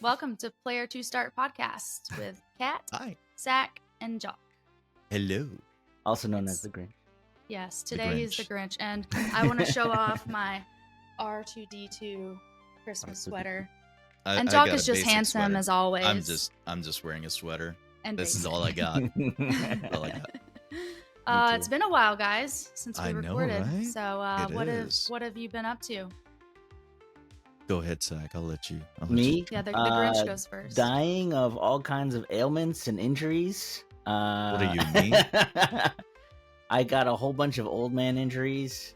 Welcome to Player to Start podcast with Kat, Hi. Zach, and Jalk. Hello. Also known as the Grinch. Yes, today he's the Grinch. Grinch, and I want to show off my R2D2 Christmas sweater. And I Jalk got is a just basic handsome sweater. as always. I'm just wearing a sweater. And This is basic. all I got. All I got. It's been a while, guys, since we I know, recorded. right? So, It is. what have you been up to? Go ahead, Zach. I'll let you. Me? Yeah, the Grinch goes first. Dying of all kinds of ailments and injuries. What do you mean? I got a whole bunch of old man injuries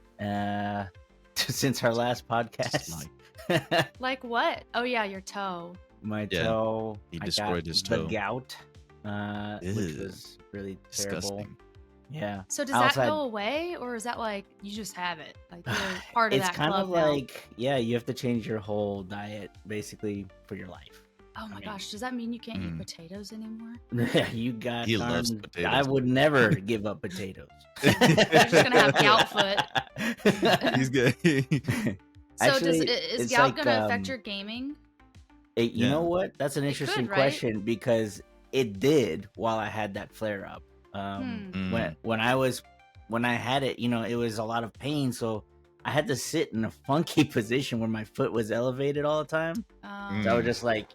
since our last podcast. Like what? Oh yeah, your toe. My Yeah, toe. he I destroyed got his the toe. gout, which Ew. was really terrible. Disgusting. Yeah. So does Outside- that go away, or is that like you just have it? Like you're part of It's that kind club of now? like, yeah, you have to change your whole diet basically for your life. Oh my mean- gosh, does that mean you can't eat potatoes anymore? You got He loves darn- potatoes. I would never give up potatoes. You're just gonna have gout foot. He's good. So Actually, is it's gout like, gonna affect your gaming? You Yeah. know what? That's an It interesting could, right? question because it did while I had that flare up. When I had it, it was a lot of pain, so I had to sit in a funky position where my foot was elevated all the time. So I was just like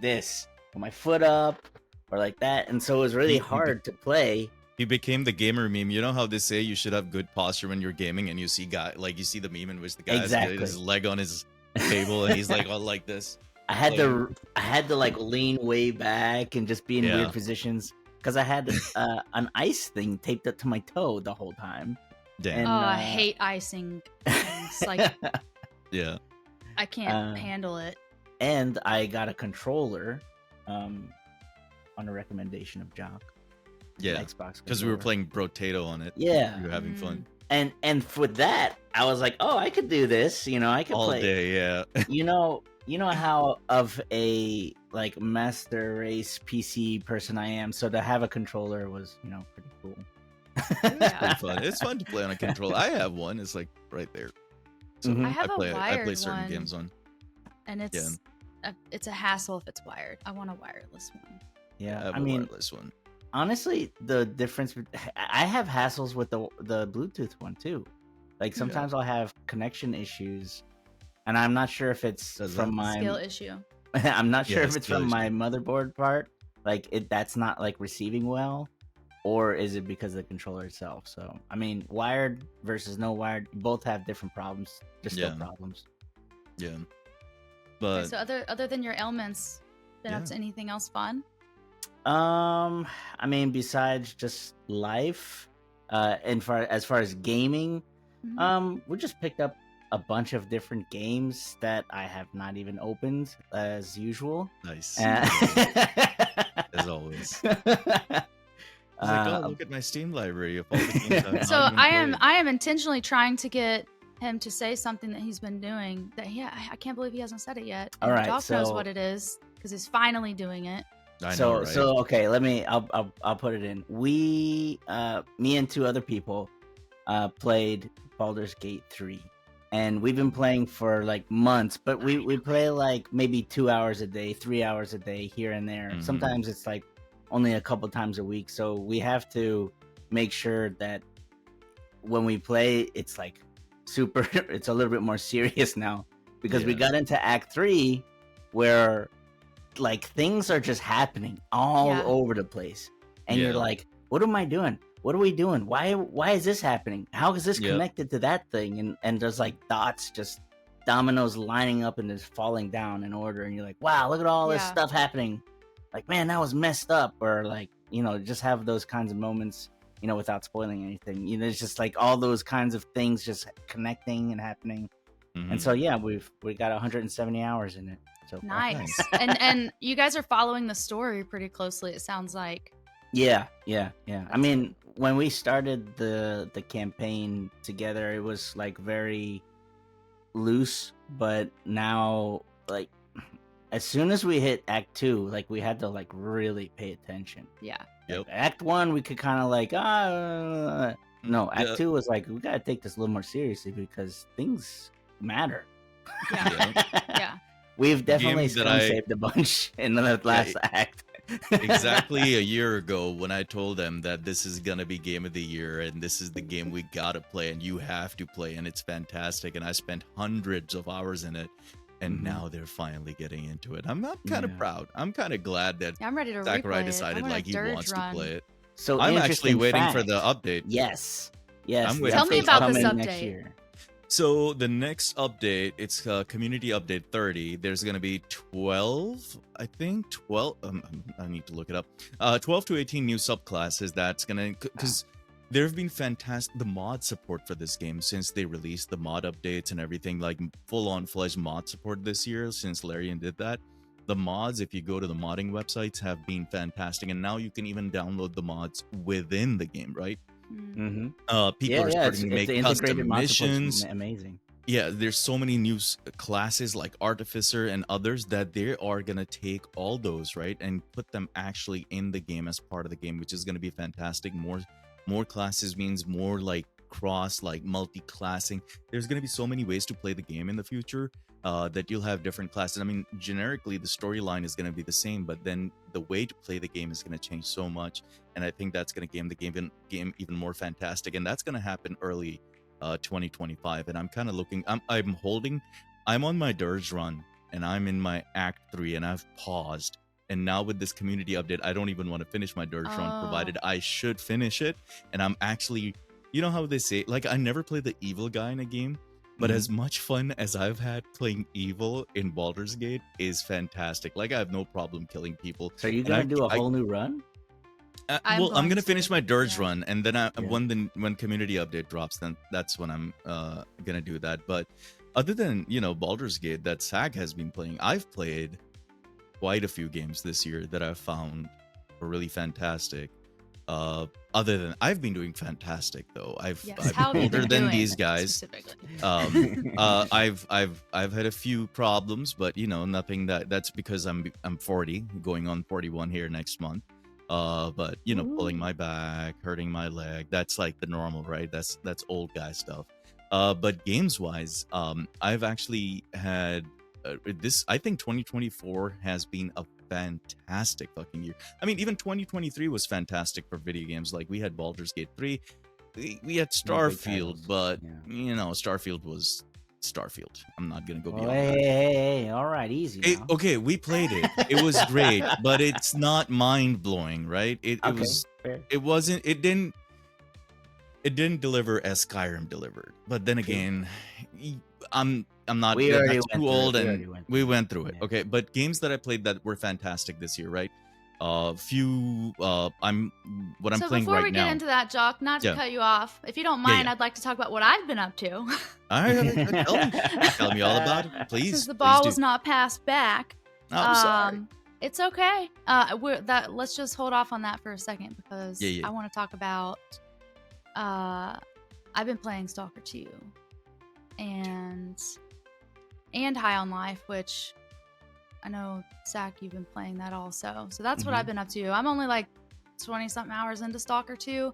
this, with my foot up or like that, and so it was really hard to play. He became the gamer meme. You know how they say you should have good posture when you're gaming, and you see the meme in which the guy has Exactly. his leg on his table and he's like all like this. I had to like lean way back and just be in Yeah. weird positions because I had an ice thing taped up to my toe the whole time. Damn. And, Oh, I hate icing things. Like Yeah. I can't handle it. And I got a controller on a recommendation of Jalk. Yeah. Xbox Because we were controller. playing Brotato on it. Yeah. We were having fun And for that, I was like, oh, I could do this. I could all play. day. Yeah. You know how of a like master race PC person I am. So to have a controller was, pretty cool. Yeah. Fun. It's fun to play on a controller. I have one. It's like right there. So Mhm. I have a I play wired certain one, games on. and it's a hassle if it's wired. I want a wireless one. I have I a mean, wireless one. honestly, the difference, I have hassles with the Bluetooth one too. Like sometimes I'll have connection issues, and I'm not sure if it's Does from that- my Skill issue. I'm not sure Yeah, if it's skill from issue. my motherboard part, like that's not like receiving well, or is it because of the controller itself? So I mean, wired versus no wired, both have different problems. Just still Yeah. problems. Yeah. Okay, But so other than your ailments, been up Yeah. to anything else fun? I mean, besides just life, and as far as gaming, Mhm. we just picked up a bunch of different games that I have not even opened as usual. nice. Uh, As always. He's like, oh, look at my Steam library of all the games I've So not even played." I am intentionally trying to get him to say something that he's been doing that I can't believe he hasn't said it yet. All right, Josh knows so- what it is because he's finally doing it. I so know, right? so okay, I'll put it in. We me and two other people played Baldur's Gate 3. And we've been playing for like months, but we play like maybe 2 hours a day, 3 hours a day here and there. Mhm. Sometimes it's like only a couple times a week. So we have to make sure that when we play, it's like super, it's a little bit more serious now because we Yeah. got into Act 3 where like things are just happening all Yeah. over the place. And you're Yeah. like, what am I doing? What are we doing? Why is this happening? How is this Yep. connected to that thing? And there's like dots, just dominoes lining up and just falling down in order. And you're like, wow, look at all this Yeah. stuff happening. Like, man, that was messed up. Or like, just have those kinds of moments, without spoiling anything. It's just like all those kinds of things just connecting and happening. Mhm. And so, yeah, we got 170 hours in it. So far. Nice. and you guys are following the story pretty closely, it sounds like. Yeah. I mean, when we started the campaign together, it was like very loose, but now like as soon as we hit Act 2, like we had to like really pay attention. Yeah. Yep. Act 1, we could kind of like no. Act Yeah. 2 was like we gotta take this a little more seriously because things matter. Yeah. Yeah. We've definitely game that scum saved a bunch in the last act. exactly a year ago when I told them that this is gonna be game of the year and this is the game we gotta play and you have to play and it's fantastic and I spent hundreds of hours in it and now they're finally getting into it. I'm kind of proud. I'm kind of glad that I'm ready to Sakurai replay decided it. like he wants to play it. So I'm actually waiting for fact. the update. Yes. Tell me about this update. Next year. So the next update, it's community update 30. There's going to be 12, I think 12. I need to look it up. 12 to 18 new subclasses. That's going to, because there have been fantastic, the mod support for this game since they released the mod updates and everything, like full-on fledged mod support this year since Larian did that. The mods, if you go to the modding websites, have been fantastic. And now you can even download the mods within the game, right? People are starting to make custom missions. Amazing. Yeah, there's so many new classes like Artificer and others that they are gonna take all those, right, and put them actually in the game as part of the game, which is gonna be fantastic. More classes means more like cross, like multi-classing. There's gonna be so many ways to play the game in the future. That you'll have different classes. I mean, generically, the storyline is going to be the same, but then the way to play the game is going to change so much, and I think that's going to make the game even more fantastic, and that's going to happen early 2025. And I'm kind of looking. I'm on my Dirge run, and I'm in my Act 3, and I've paused. And now with this community update, I don't even want to finish my Dirge run, provided I should finish it. And I'm actually, you know how they say, like, I never play the evil guy in a game. But as much fun as I've had playing evil in Baldur's Gate is fantastic. Like, I have no problem killing people. So are you gonna do a whole new run? I'm gonna finish my Dirge run, and then when community update drops, then that's when I'm gonna do that. But other than Baldur's Gate that Sag has been playing, I've played quite a few games this year that I've found were really fantastic. Other than I've been doing fantastic though. I've been older than these guys. I've had a few problems, but nothing that's because I'm 40, going on 41 here next month. But pulling my back, hurting my leg, that's like the normal, right? That's old guy stuff. But games wise, I've actually had this. I think 2024 has been a fantastic fucking year. I mean, even 2023 was fantastic for video games. Like, we had Baldur's Gate 3, we had Starfield, but Starfield was Starfield. I'm not gonna go beyond that. Hey, all right, easy. Okay, we played it. It was great, but it's not mind blowing, right? It didn't deliver as Skyrim delivered. But then again, I'm not too old, and we went through it. Okay, but games that I played that were fantastic this year, right? I'm playing right now. So before we get into that, Jalk, not to cut you off, if you don't mind, I'd like to talk about what I've been up to. All right, tell me all about it, please. Because the ball was not passed back. Oh, I'm sorry. It's okay. Let's just hold off on that for a second, because I want to talk about. I've been playing Stalker 2 and High on Life, which I know, Zach, you've been playing that also. So that's what I've been up to. I'm only like 20-something hours into Stalker 2.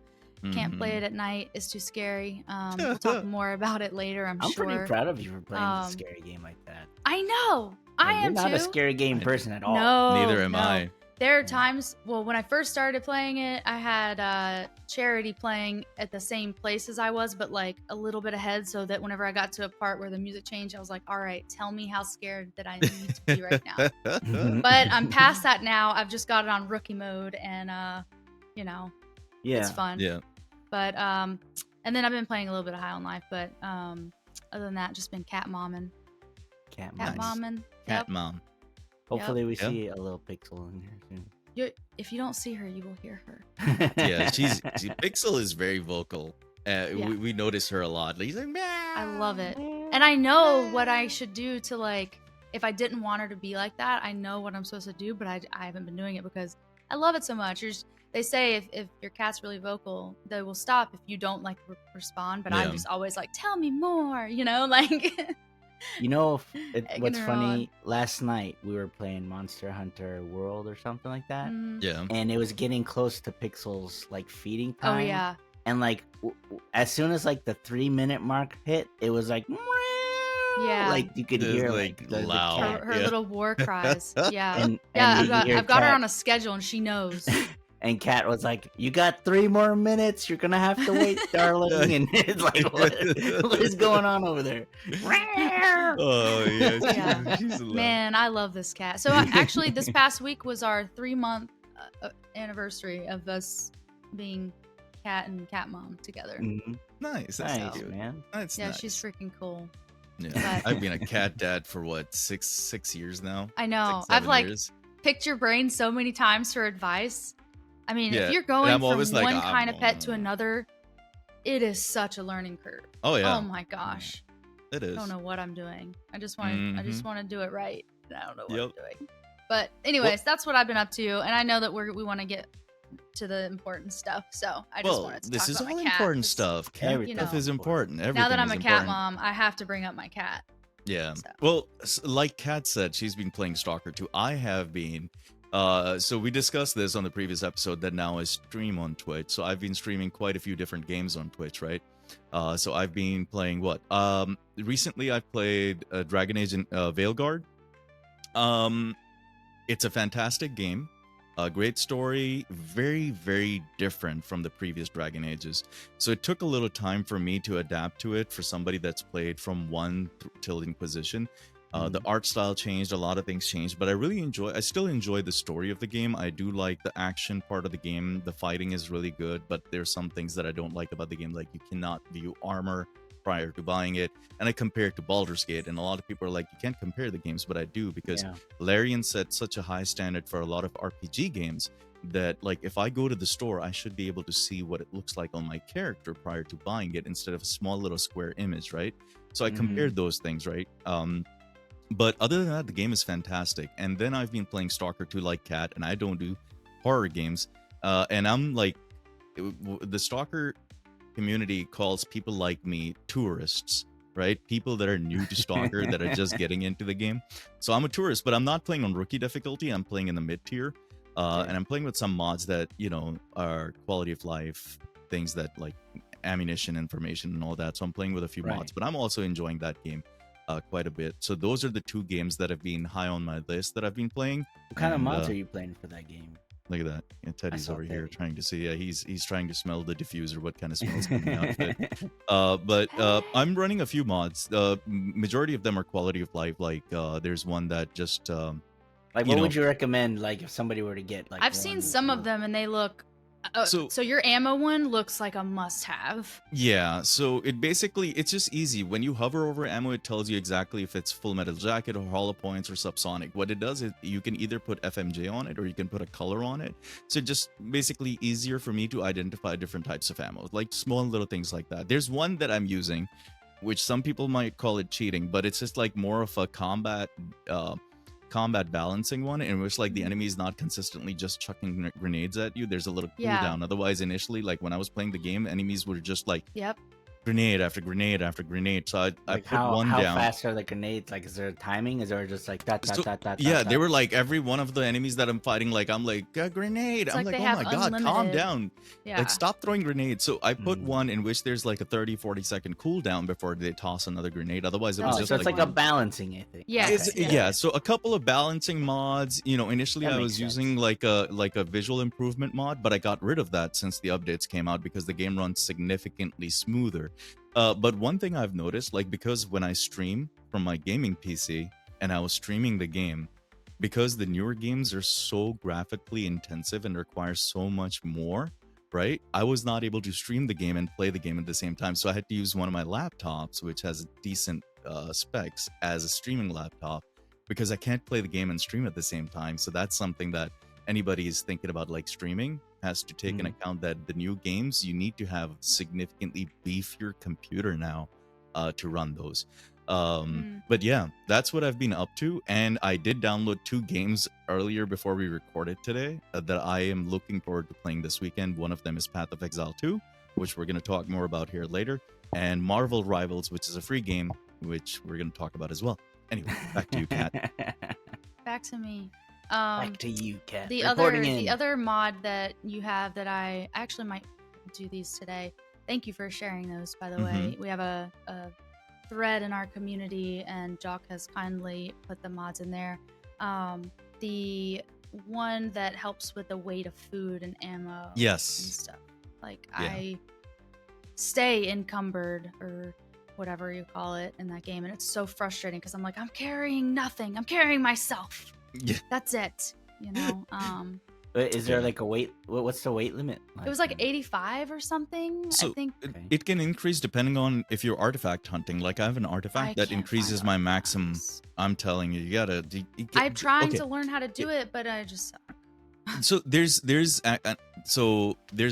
Can't play it at night. It's too scary. We'll talk more about it later, I'm sure. I'm pretty proud of you for playing a scary game like that. I know. I am too. You're not a scary game person at all. No. Neither am I. There are times, when I first started playing it, I had Charity playing at the same place as I was, but like a little bit ahead, so that whenever I got to a part where the music changed, I was like, all right, tell me how scared that I need to be right now. But I'm past that now. I've just got it on rookie mode, and, it's fun. Yeah. But, and then I've been playing a little bit of High on Life, but other than that, just been cat momming. Cat mom. Hopefully we see a little Pixel in here soon. If you don't see her, you will hear her. Yeah, Pixel is very vocal. We notice her a lot. She's like, meow. I love it. And I know what I should do to, like, if I didn't want her to be like that, I know what I'm supposed to do, but I haven't been doing it because I love it so much. They say if your cat's really vocal, they will stop if you don't, like, respond, but I'm just always like, tell me more, like... What's funny, last night we were playing Monster Hunter World or something like that. Yeah. And it was getting close to Pixel's like feeding time. Oh yeah. And like as soon as like the 3-minute mark hit, it was like Yeah. Like you could hear like the loud. cat. Her little war cries. Yeah. And Yeah, you hear I've got her Cat- on a schedule and she knows. And Cat was like, "You got 3 more minutes. You're gonna have to wait, darling." And it's like, what is going on over there? Oh yeah, Yeah. she's loud. Man, I love this cat. So actually, this past week was our 3-month anniversary of us being cat and cat mom together. Mhm. Nice, that's Nice, cute. man. That's Yeah, nice. she's freaking cool. Yeah, But- I've been a cat dad for what, six years now. I know. 6, 7 I've like years. picked your brain so many times for advice. I mean, Yeah, if you're and going I'm from always like, one "I'm kind of pet to going." another, it is such a learning curve. Oh yeah, Oh my gosh. it is. I don't know what I'm doing. I just want to do it right. And I don't know what I'm doing. But anyways, that's what I've been up to, and I know that we want to get to the important stuff. So I just wanted to this talk is about all my cat. important stuff. Cat Everything stuff is is important. Everything Now that I'm is a cat important. mom, I have to bring up my cat. Yeah. So. Well, like Kat said, she's been playing Stalker 2. I have been. So we discussed this on the previous episode that now I stream on Twitch. So I've been streaming quite a few different games on Twitch, right? So I've been playing what? Recently I played Dragon Age and Veilguard. It's a fantastic game. A great story, very, very different from the previous Dragon Ages. So it took a little time for me to adapt to it for somebody that's played from 1 till Inquisition. The art style changed, a lot of things changed, but I still enjoy the story of the game. I do like the action part of the game. The fighting is really good, but there's some things that I don't like about the game, like you cannot view armor prior to buying it. And I compare it to Baldur's Gate, and a lot of people are like, you can't compare the games, but I do, because Larian set such a high standard for a lot of RPG games that, like, if I go to the store, I should be able to see what it looks like on my character prior to buying it instead of a small little square image, right? So I compared those things, right? But other than that, the game is fantastic. And then I've been playing Stalker 2 like Cat, and I don't do horror games. And I'm like, the Stalker community calls people like me tourists, right? People that are new to Stalker that are just getting into the game. So I'm a tourist, but I'm not playing on rookie difficulty. I'm playing in the mid tier. And I'm playing with some mods that, you know, are quality of life, things that like ammunition information and all that. So I'm playing with a few mods, but I'm also enjoying that game quite a bit. So those are the 2 games that have been high on my list that I've been playing. What kind of mods are you playing for that game? Look at that. Yeah, Teddy's over here trying to see. Yeah, he's trying to smell the diffuser, what kind of smells coming out of it. But I'm running a few mods. Majority of them are quality of life. Like there's one that just like what would you recommend, like if somebody were to get like I've seen some of them and they look so your ammo one looks like a must-have. Yeah, so it's just easy. When you hover over ammo, it tells you exactly if it's full metal jacket or hollow points or subsonic. What it does is you can either put FMJ on it or you can put a color on it. So just basically easier for me to identify different types of ammo, like small little things like that. There's one that I'm using, which some people might call it cheating, but it's just like more of a combat balancing one, in which like the enemy is not consistently just chucking grenades at you. There's a little cooldown. Otherwise, initially, like when I was playing the game, enemies were just like grenade after grenade after grenade. So I put one down. How fast are the grenades? Like, is there timing? Is there just like that? Yeah, they were like every one of the enemies that I'm fighting. Like I'm like a grenade. I'm like, oh my god, calm down. Yeah. Like stop throwing grenades. So I put one in which there's like a 30-40 second cooldown before they toss another grenade. Otherwise, it was just so it's like a balancing, I think. Yeah. So a couple of balancing mods. You know, initially I was using like a visual improvement mod, but I got rid of that since the updates came out because the game runs significantly smoother. But one thing I've noticed, like, because when I stream from my gaming PC and I was streaming the game, because the newer games are so graphically intensive and require so much more, right? I was not able to stream the game and play the game at the same time. So I had to use one of my laptops, which has decent specs, as a streaming laptop, because I can't play the game and stream at the same time. So that's something that anybody is thinking about, like streaming, has to take into account, that the new games, you need to have significantly beefier computer now to run those. But yeah, that's what I've been up to. And I did download 2 games earlier before we recorded today that I am looking forward to playing this weekend. One of them is Path of Exile 2, which we're going to talk more about here later, and Marvel Rivals, which is a free game, which we're going to talk about as well. Anyway, back to you, Kat. Back to me. Back to you, Kat. The other mod that you have that I actually might do these today. Thank you for sharing those, by the way. We have a thread in our community, and Jalk has kindly put the mods in there. The one that helps with the weight of food and ammo and stuff. Like, I stay encumbered, or whatever you call it, in that game, and it's so frustrating because I'm like, I'm carrying nothing. I'm carrying myself. Yeah. That's it. You know? Is there like a weight? What's the weight limit? It was like 85 or something. So I think it can increase depending on if you're artifact hunting. Like, I have an artifact that increases my maximum. I'm telling you, you gotta. I'm trying to learn how to do it, but I just suck. So there's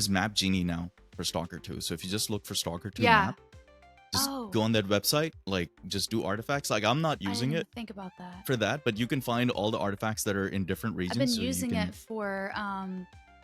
Map Genie now for Stalker 2. So if you just look for Stalker 2 map, just go on that website, like, just do artifacts. Like, I'm not using it think about that for that, but you can find all the artifacts that are in different regions. I've been using it for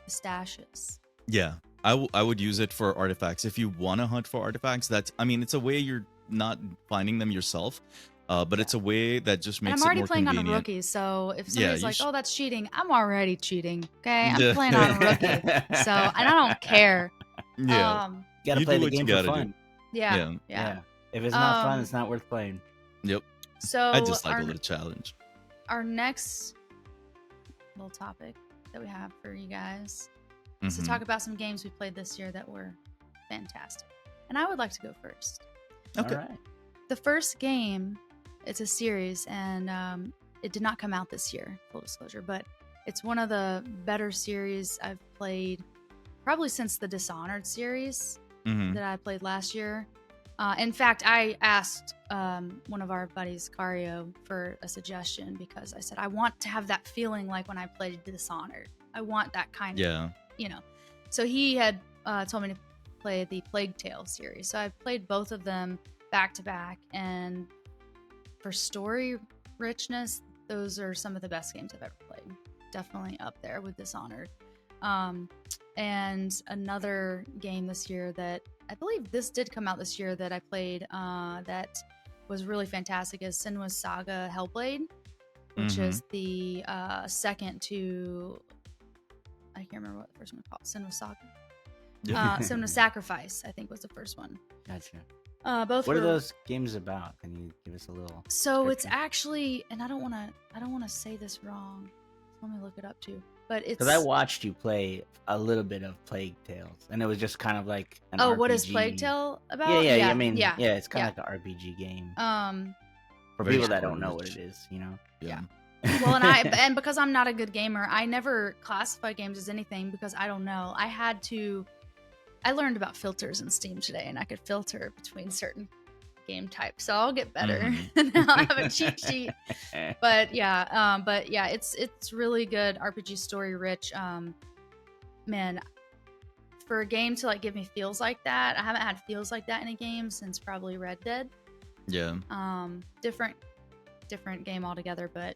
stashes. Yeah, I would use it for artifacts. If you want to hunt for artifacts, it's a way you're not finding them yourself, but it's a way that just makes it more convenient. I'm already playing on a rookie, so if somebody's like, oh, that's cheating, I'm already cheating. Okay, I'm playing on a rookie, so, and I don't care. Yeah, you gotta play the game for fun. Yeah. If it's not fun, it's not worth playing. Yep. So I just like a little challenge. Our next little topic that we have for you guys is to talk about some games we played this year that were fantastic. And I would like to go first. Okay. All right. The first game, it's a series, and it did not come out this year, full disclosure, but it's one of the better series I've played probably since the Dishonored series that I played last year. In fact, I asked one of our buddies, Cario, for a suggestion because I said, I want to have that feeling like when I played Dishonored. I want that kind of, So he had told me to play the Plague Tale series. So I played both of them back to back, and for story richness, those are some of the best games I've ever played. Definitely up there with Dishonored. And another game this year that I believe this did come out this year that I played that was really fantastic is Senua's Saga Hellblade, which is the second to, I can't remember what the first one was called. Senua's Saga. Senua's Sacrifice, I think, was the first one. Gotcha. Both. What are those games about? Can you give us a little? So it's actually, and I don't want to say this wrong. So let me look it up too. But it's because I watched you play a little bit of Plague Tales, and it was just kind of like an RPG. What is Plague Tale about? Yeah. I mean, it's kind of like an RPG game. For people that don't know what it is, Yeah. Well, and because I'm not a good gamer, I never classify games as anything because I don't know. I learned about filters in Steam today, and I could filter between certain game types, so I'll get better. Now I have a cheat sheet. But it's really good, RPG story rich. Man, for a game to like give me feels like that, I haven't had feels like that in a game since probably Red Dead. Yeah. Different game altogether, but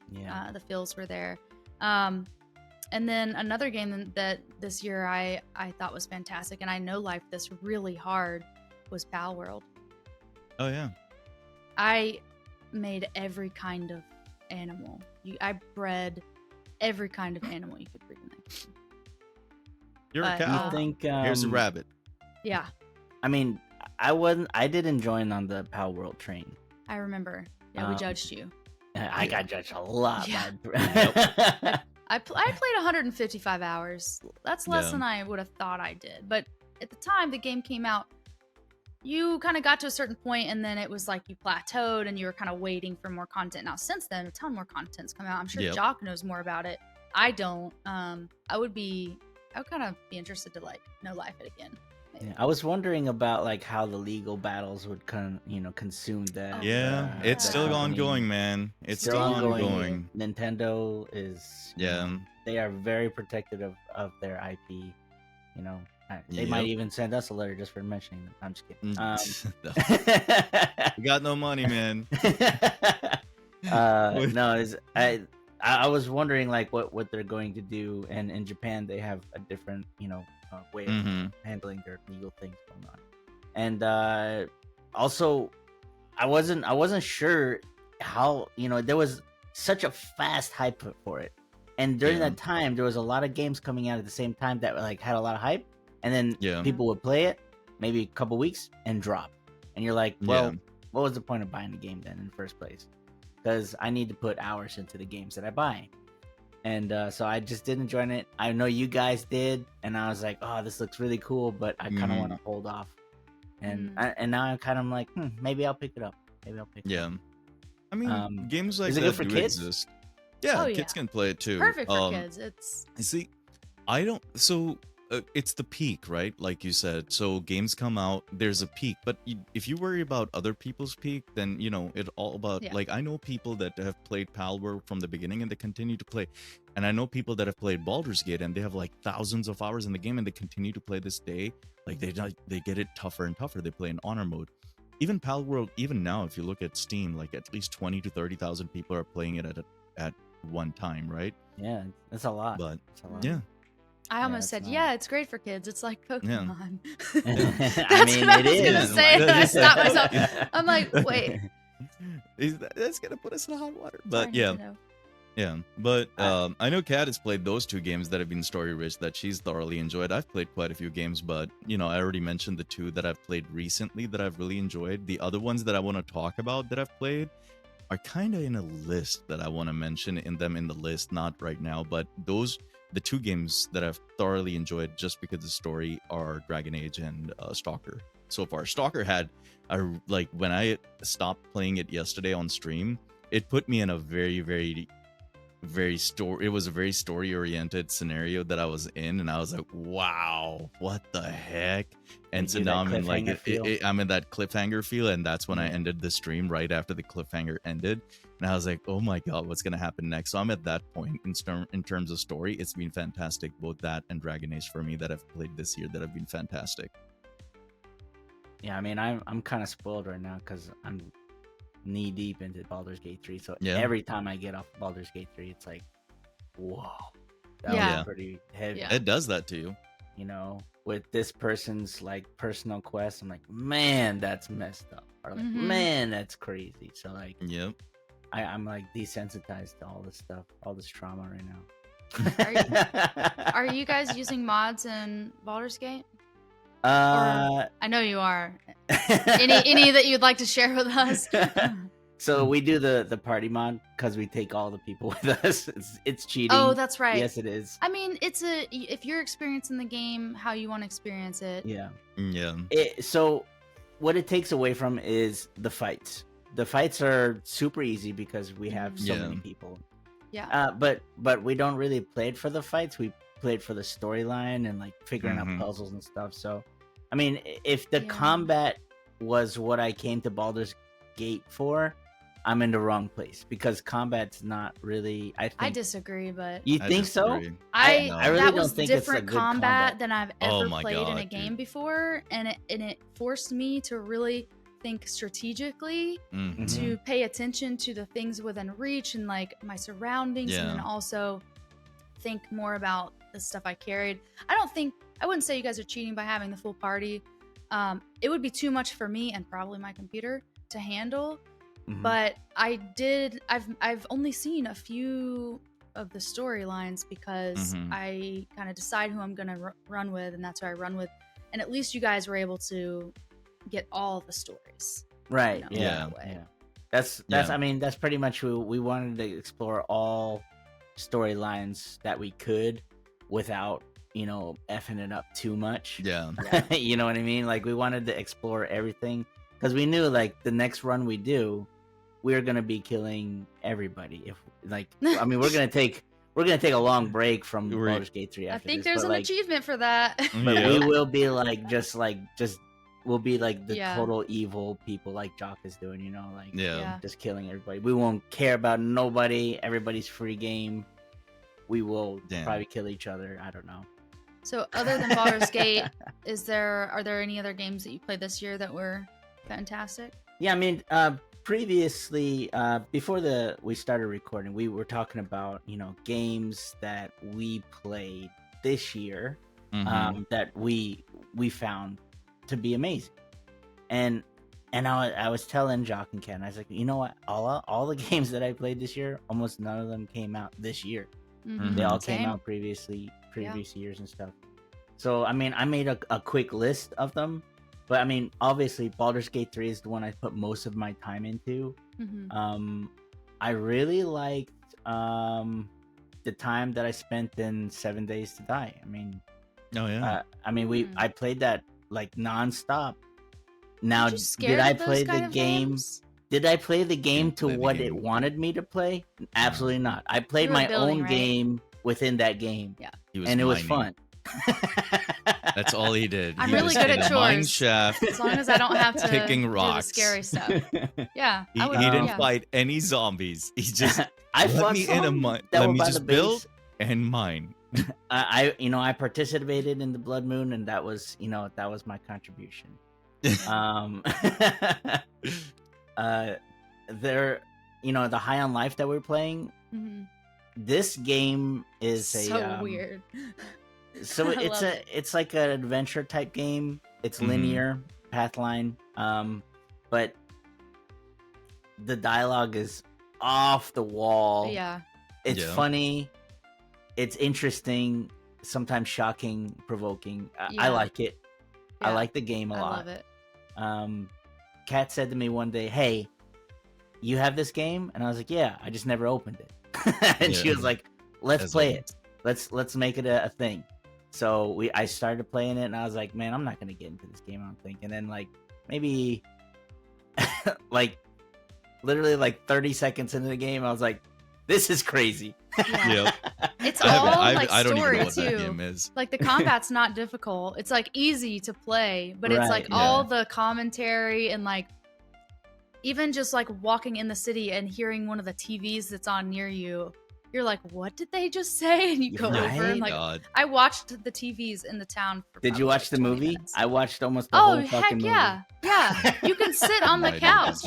the feels were there. And then another game that this year I thought was fantastic, and I know life this really hard, was Pal World. Oh yeah. I made every kind of animal. I bred every kind of animal you could breed in that game. You're a cow. You think here's a rabbit. Yeah. I mean, I didn't join on the Pal World train. I remember. Yeah, we judged you. I got judged a lot. Yeah. I played 155 hours. That's less than I would have thought I did. But at the time the game came out, you kind of got to a certain point, and then it was like you plateaued, and you were kind of waiting for more content. Now, since then, a ton more content's come out. I'm sure Jalk knows more about it. I don't. I would kind of be interested to like know life it again. Yeah, I was wondering about like how the legal battles would consume that. It's still ongoing, man. It's still ongoing. Nintendo is they are very protective of their IP. They might even send us a letter just for mentioning them. I'm just kidding. We got no money, man. I was wondering like what they're going to do, and in Japan they have a different way of handling their legal things going on. And also I wasn't sure how there was such a fast hype for it, and during that time there was a lot of games coming out at the same time that like had a lot of hype, and then people would play it maybe a couple weeks and drop, and you're like, well, what was the point of buying the game then in the first place? Because I need to put hours into the games that I buy. And so I just didn't join it. I know you guys did, and I was like, "Oh, this looks really cool," but I kind of want to hold off. And now I'm kind of like, maybe I'll pick it up. Maybe I'll pick it up. I mean, games like is it that good for do kids? exist. Yeah, kids can play it too. Perfect for kids. It's you see, I don't. So it's the peak, right? Like you said. So games come out. There's a peak, but if you worry about other people's peak, then it all about like I know people that have played Palworld from the beginning and they continue to play, and I know people that have played Baldur's Gate and they have like thousands of hours in the game and they continue to play this day. Like they get it tougher and tougher. They play in honor mode. Even Palworld, even now, if you look at Steam, like at least 20 to 30,000 people are playing it at one time, right? Yeah, that's a lot. But it's a lot. Yeah. I almost said, it's great for kids. It's like Pokemon. Yeah. That's what I was it gonna is. say. And I stopped myself. I'm like, wait. That's gonna put us in hot water. Sorry, But yeah. Nintendo. Yeah, but I know Kat has played those two games that have been story-rich that she's thoroughly enjoyed. I've played quite a few games, but, I already mentioned the two that I've played recently that I've really enjoyed. The other ones that I want to talk about that I've played are kind of in a list that I want to mention in the list, not right now, but the two games that I've thoroughly enjoyed just because of the story are Dragon Age and Stalker. So far, Stalker when I stopped playing it yesterday on stream, it put me in a very, very it was a very story oriented scenario that I was in, and I was like, wow, what the heck. And so now I'm in like I'm in that cliffhanger feel, and that's when I ended the stream right after the cliffhanger ended, and I was like, oh my god, what's gonna happen next? So I'm at that point in terms of story. It's been fantastic, both that and Dragon Age for me that I've played this year that have been fantastic. Yeah, I mean, I'm kind of spoiled right now because I'm knee deep into Baldur's Gate 3, so every time I get off Baldur's Gate 3, it's like, whoa, that was pretty heavy. It does that to you. With this person's like personal quest, I'm like, man, that's messed up, or like, man, that's crazy. So like, I'm like desensitized to all this stuff, all this trauma right now. Are you guys using mods in Baldur's Gate? I know you are. Any that you'd like to share with us? So we do the party mod because we take all the people with us. It's cheating. Oh, that's right. Yes, it is. I mean, if you're experiencing the game how you want to experience it. Yeah. So what it takes away from is the fights. The fights are super easy because we have so many people. Yeah. But we don't really play it for the fights. We play it for the storyline and like figuring out puzzles and stuff. So I mean, if the combat was what I came to Baldur's Gate for, I'm in the wrong place because combat's not really. I disagree, but you think so? I really that was don't think different it's a good combat than I've ever played in a dude. game before, and it forced me to really think strategically, to pay attention to the things within reach and like my surroundings, and then also think more about the stuff I carried. I wouldn't say you guys are cheating by having the full party. It would be too much for me and probably my computer to handle. But I've only seen a few of the storylines because I kind of decide who I'm gonna run with, and that's who I run with. And at least you guys were able to get all the stories, right? That's I mean, that's pretty much who we wanted to explore all storylines that we could without effing it up too much. You know what I mean? Like we wanted to explore everything because we knew like the next run we do, we're gonna be killing everybody. If like, I mean, we're gonna take a long break from Baldur's Gate 3 after I think this, there's an achievement for that. But we will be like just we'll be like the total evil people like Jalk is doing, just killing everybody. We won't care about nobody. Everybody's free game. We will probably kill each other. I don't know. So other than Baldur's Gate, are there any other games that you played this year that were fantastic? Yeah, I mean, previously, before we started recording, we were talking about, games that we played this year that we found to be amazing. And I was telling Jalk and Ken, I was like, you know what? All the games that I played this year, almost none of them came out this year. They all came out previous years and stuff. So I mean, I made a quick list of them, But I mean, obviously, Baldur's Gate 3 is the one I put most of my time into. I really liked the time that I spent in 7 Days to Die. I mean, I played that like nonstop. Now, did I play the game? Did I play the game to what it wanted me to play? Absolutely not. I played my own game within that game. Yeah. And it was fun. That's all he did. I'm really good at chores. Mine shaft, as long as I don't have to picking rocks. do the scary stuff. Yeah. He didn't fight any zombies. He just let me in a mine. Let me just build and mine. I participated in the Blood Moon, and that was my contribution. The High on Life that we're playing. This game is so weird. So it's like an adventure type game. It's linear pathline, but the dialogue is off the wall. Yeah, it's funny. It's interesting. Sometimes shocking, provoking. I like it. Yeah. I like the game a lot. I love it. Kat said to me one day, "Hey, you have this game?" And I was like, "Yeah, I just never opened it." And she was like, "Let's play it. Let's make it a thing." So I started playing it, and I was like, "Man, I'm not gonna get into this game, I don't think." And then maybe literally 30 seconds into the game, I was like, "This is crazy." Yeah. It's I don't even know what that game is. Like the combat's not difficult. It's easy to play, but it's all the commentary and even just walking in the city and hearing one of the TVs that's on near you. You're like, what did they just say? And you go over and I watched the TVs in the town. Did you watch the movie? Minutes. I watched almost the whole fucking movie. Yeah. You can sit on the couch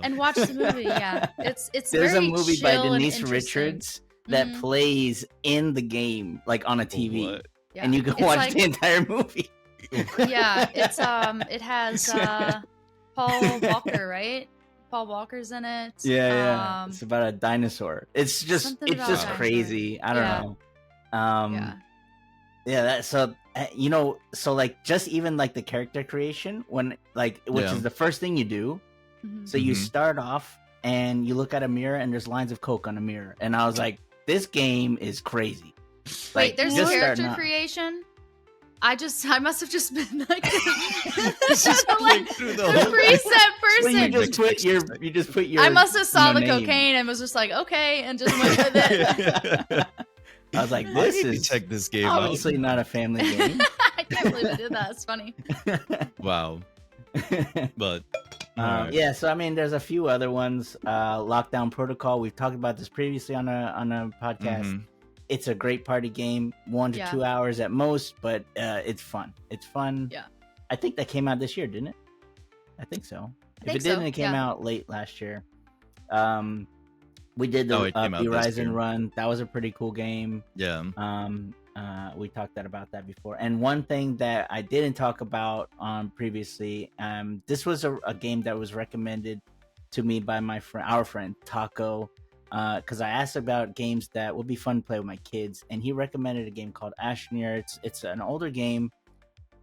and watch the movie. Yeah, it's there's very a movie by Denise and Richards that plays in the game on a TV, and you can watch the entire movie. Yeah, it has Paul Walker, right? Paul Walker's in it. Yeah. It's about a dinosaur. It's just crazy. I don't know. Just even the character creation when which is the first thing you do. So you start off and you look at a mirror and there's lines of Coke on a mirror, and I was like, this game is crazy. Wait, there's character creation? I must have just been through the preset person. Well, you just put your. I must have saw the name. cocaine and was just like, okay, and just went with it. I was like, this is check this game obviously out. Not a family game. I can't believe I did that. It's funny. Wow. But yeah, so I mean, there's a few other ones. Lockdown Protocol. We've talked about this previously on a podcast. It's a great party game, 1 to 2 hours at most, but it's fun. It's fun. Yeah. I think that came out this year, didn't it? I think so. If it didn't, it came out late last year. We did the Horizon run. That was a pretty cool game. Yeah. We talked about that before. And one thing that I didn't talk about previously, this was a game that was recommended to me by our friend Taco. Because I asked about games that would be fun to play with my kids, and he recommended a game called Astroneer. It's an older game.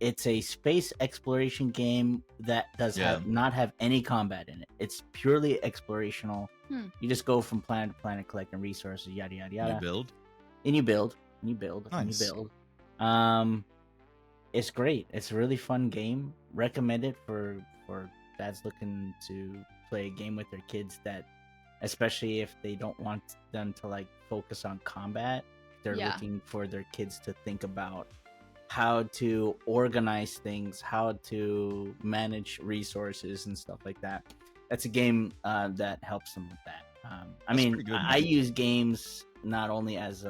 It's a space exploration game that does not have any combat in it. It's purely explorational. You just go from planet to planet collecting resources, yada yada yada. You build. Nice. It's great. It's a really fun game. Recommend it for dads looking to play a game with their kids that. Especially if they don't want them to focus on combat, they're looking for their kids to think about how to organize things, how to manage resources and stuff like that. That's a game that helps them with that. I use games not only as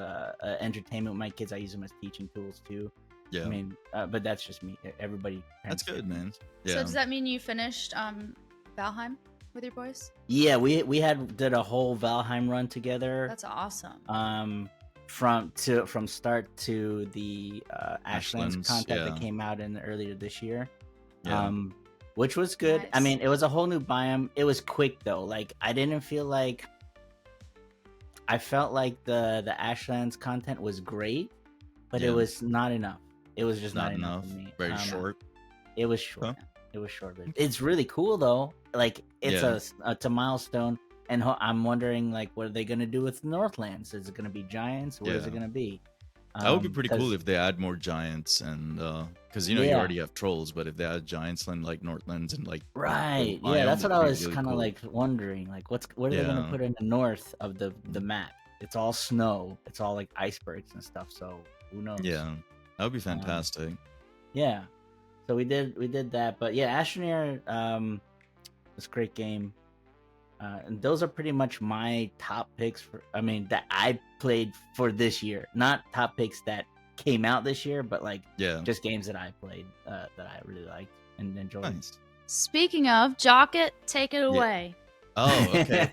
entertainment with my kids, I use them as teaching tools too. Yeah. But that's just me. Everybody. That's good, man. Yeah. So does that mean you finished Valheim with your boys? Yeah, we did a whole Valheim run together. That's awesome. From start to the Ashlands content that came out earlier this year. Yeah. Which was good. Nice. I mean, it was a whole new biome. It was quick though. I didn't feel like I felt like the Ashlands content was great, but it was not enough. It was just not enough for me. Very short. It was short. Huh? It was short-lived. It's really cool though. Like it's a milestone, and I'm wondering like what are they gonna do with Northlands? Is it gonna be giants? What is it gonna be? That would be pretty cool if they add more giants, and because you already have trolls, but if they add giants and like Northlands and like right, yeah, that's what I was kind of like wondering. Like, what are they gonna put in the north of the map? It's all snow. It's all like icebergs and stuff. So who knows? Yeah, that would be fantastic. Yeah, so we did that, but yeah, Astroneer, it's a great game. And those are pretty much my top picks that I played for this year. Not top picks that came out this year, but like just games that I played that I really liked and enjoyed. Nice. Speaking of, Jalk it, take it away. Oh, okay.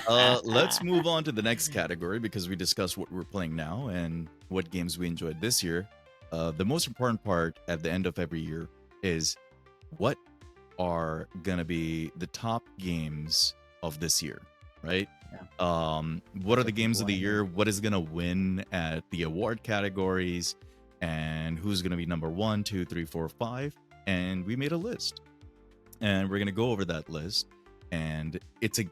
Well, let's move on to the next category because we discussed what we're playing now and what games we enjoyed this year. The most important part at the end of every year is what are gonna be the top games of this year, right? What are the games of the year? What is gonna win at the award categories, and who's gonna be number 1, 2, 3, 4, 5? And we made a list, and we're gonna go over that list. And do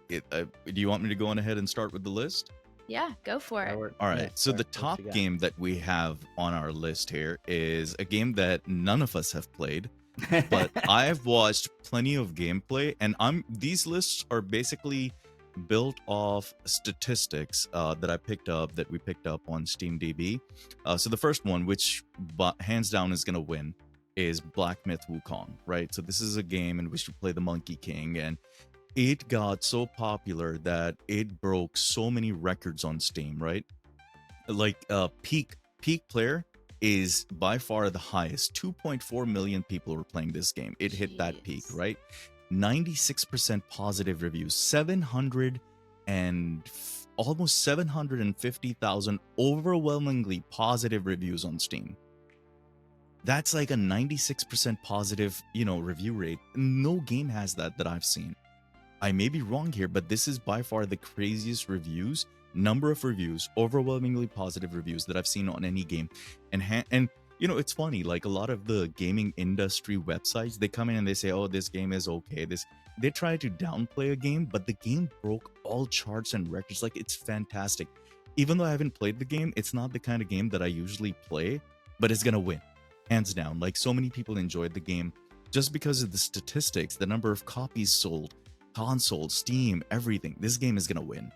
you want me to go on ahead and start with the list? Yeah, go for it. All right. So the top game that we have on our list here is a game that none of us have played. But I've watched plenty of gameplay, and these lists are basically built off statistics that we picked up on SteamDB. So the first one, which hands down is gonna win, is Black Myth Wukong, right? So this is a game in which you play the Monkey King, and it got so popular that it broke so many records on Steam, right? Like peak player is by far the highest. 2.4 million people were playing this game. It hit that peak, right? 96% positive reviews, almost 750,000 overwhelmingly positive reviews on Steam. That's like a 96% positive, review rate. No game has that I've seen. I may be wrong here, but this is by far the craziest number of reviews, overwhelmingly positive reviews that I've seen on any game. And it's funny, like a lot of the gaming industry websites, they come in and they say, oh, this game is okay. They try to downplay a game, but the game broke all charts and records. Like, it's fantastic. Even though I haven't played the game, it's not the kind of game that I usually play, but it's gonna win, hands down. Like, so many people enjoyed the game just because of the statistics, the number of copies sold, console, Steam, everything. This game is gonna win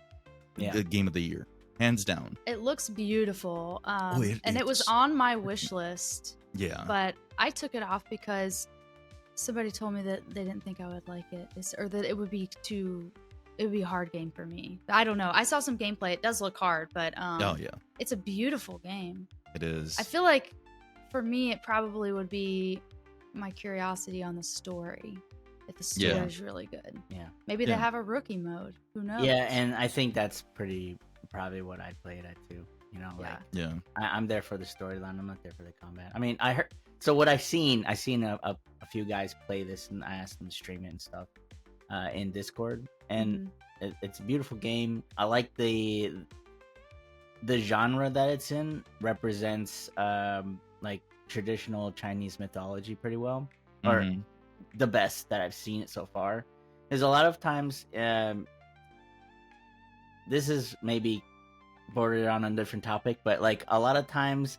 the game of the year, hands down. It looks beautiful, it was on my wish list. Yeah, but I took it off because somebody told me that they didn't think I would like it, or that it would be a hard game for me. I don't know. I saw some gameplay. It does look hard, but it's a beautiful game. It is. I feel like for me, it probably would be my curiosity on the story. If the story is really good. Yeah. Maybe they have a rookie mode. Who knows? Yeah, and I think that's probably what I'd play it at too. I'm there for the storyline. I'm not there for the combat. I mean, I heard. So what I've seen a few guys play this, and I asked them to stream it and stuff in Discord, and it's a beautiful game. I like the genre that it's in represents like traditional Chinese mythology pretty well, or the best that I've seen it so far. There's a lot of times this is maybe bordered on a different topic, but like a lot of times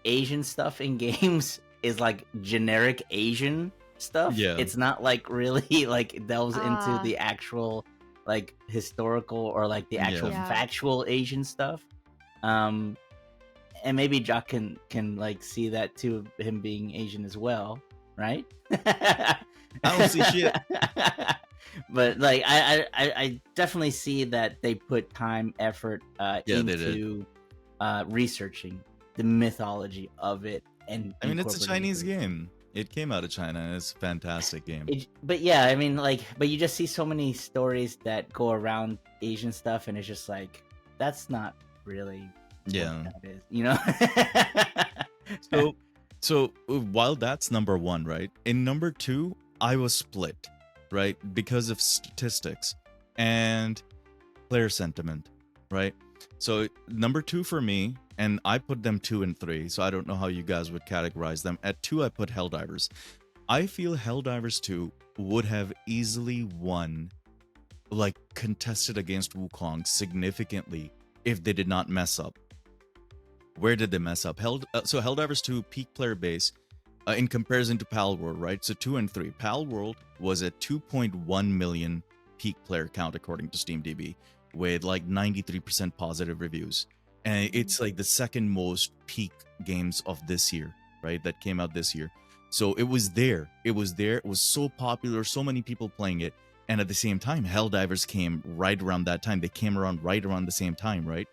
Asian stuff in games is like generic Asian stuff. It's not like really like delves into the actual like historical or like the actual factual Asian stuff. And maybe Jock can like see that too, him being Asian as well, right? I don't see shit. But like I definitely see that they put time, effort into researching the mythology of it. And I mean, it's a Chinese game. It came out of China, and it's a fantastic game. But you just see so many stories that go around Asian stuff, and it's just like, that's not really what that is, So while that's number 1, right? In number 2, I was split, right? Because of statistics and player sentiment, right? So number 2 for me, and I put them 2 and 3, so I don't know how you guys would categorize them. At 2, I put Helldivers. I feel Helldivers 2 would have easily won, like contested against Wukong significantly if they did not mess up. Where did they mess up? So Helldivers 2 peak player base in comparison to Pal World, right? So 2 and 3. Pal World was at 2.1 million peak player count according to SteamDB, with like 93% positive reviews. And it's like the second most peak games of this year, right? That came out this year. So it was there. It was there. It was so popular, so many people playing it. And at the same time, Helldivers came right around that time. They came around right around the same time, right?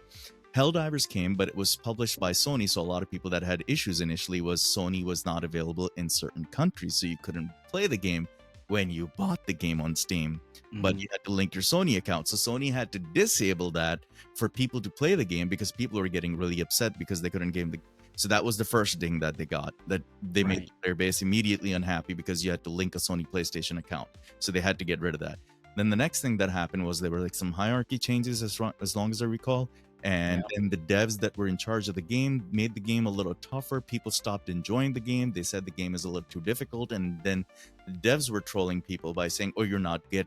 Helldivers came, but it was published by Sony, so a lot of people that had issues initially was Sony was not available in certain countries, so you couldn't play the game when you bought the game on Steam, but you had to link your Sony account. So Sony had to disable that for people to play the game because people were getting really upset because they couldn't game the. So that was the first thing that they got, that they made the player base immediately unhappy because you had to link a Sony PlayStation account. So they had to get rid of that. Then the next thing that happened was there were like some hierarchy changes, as long as I recall. And then the devs that were in charge of the game made the game a little tougher. People stopped enjoying the game. They said the game is a little too difficult. And then the devs were trolling people by saying, "Oh, you're not get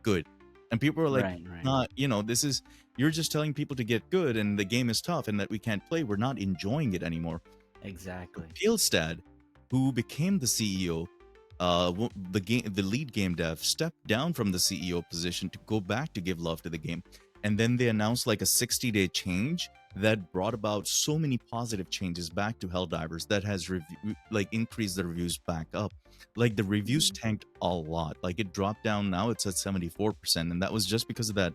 good." And people were like, "Not, this is, you're just telling people to get good, and the game is tough, and that we can't play. We're not enjoying it anymore." Exactly. Pilstad, who became the CEO, the lead game dev, stepped down from the CEO position to go back to give love to the game. And then they announced like a 60-day change that brought about so many positive changes back to Helldivers that has increased the reviews back up. Like the reviews tanked a lot. Like it dropped down, now it's at 74%. And that was just because of that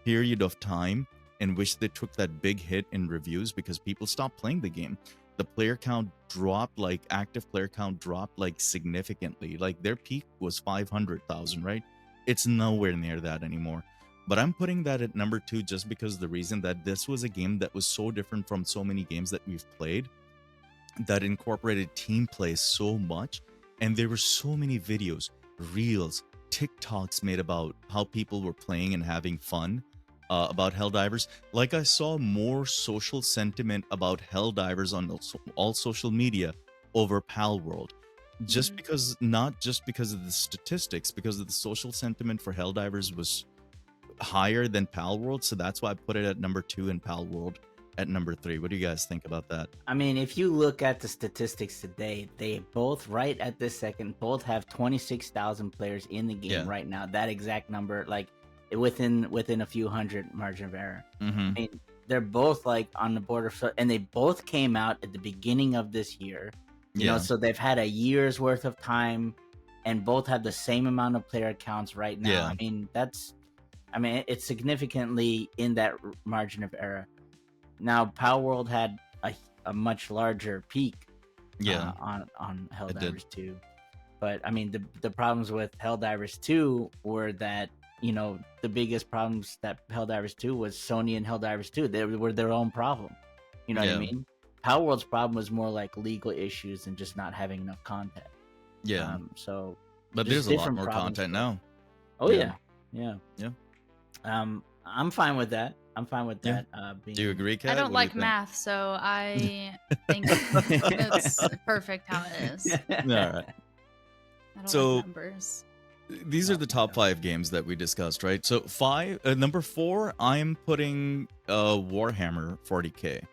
period of time in which they took that big hit in reviews because people stopped playing the game. The player count dropped, like active player count dropped like significantly. Like their peak was 500,000, right? It's nowhere near that anymore. But I'm putting that at number 2 just because the reason that this was a game that was so different from so many games that we've played, that incorporated team play so much. And there were so many videos, reels, TikToks made about how people were playing and having fun about Helldivers. Like I saw more social sentiment about Helldivers on all social media over Pal World. Just because, not just because of the statistics, because of the social sentiment for Helldivers was higher than Pal World, so that's why I put it at number 2 and Pal World at number 3. What do you guys think about that? I mean, if you look at the statistics today, they both, right at this second, both have 26,000 players in the game right now. That exact number, like within a few hundred margin of error. I mean, they're both like on the border, and they both came out at the beginning of this year. You know, so they've had a year's worth of time, and both have the same amount of player counts right now. I mean, it's significantly in that margin of error. Now, Pal World had a much larger peak on Helldivers 2. But, I mean, the problems with Helldivers 2 were that, the biggest problems that Helldivers 2 was Sony and Helldivers 2. They were their own problem. You know what I mean? Pal World's problem was more like legal issues and just not having enough content. But there's a lot more content now. Oh, yeah. I'm fine with that. that. Do you agree, Kat? I don't like math, so I think it's perfect how it is. All right. I don't like numbers. These are the top 5 games that we discussed, right? So number 4, I'm putting Warhammer 40K,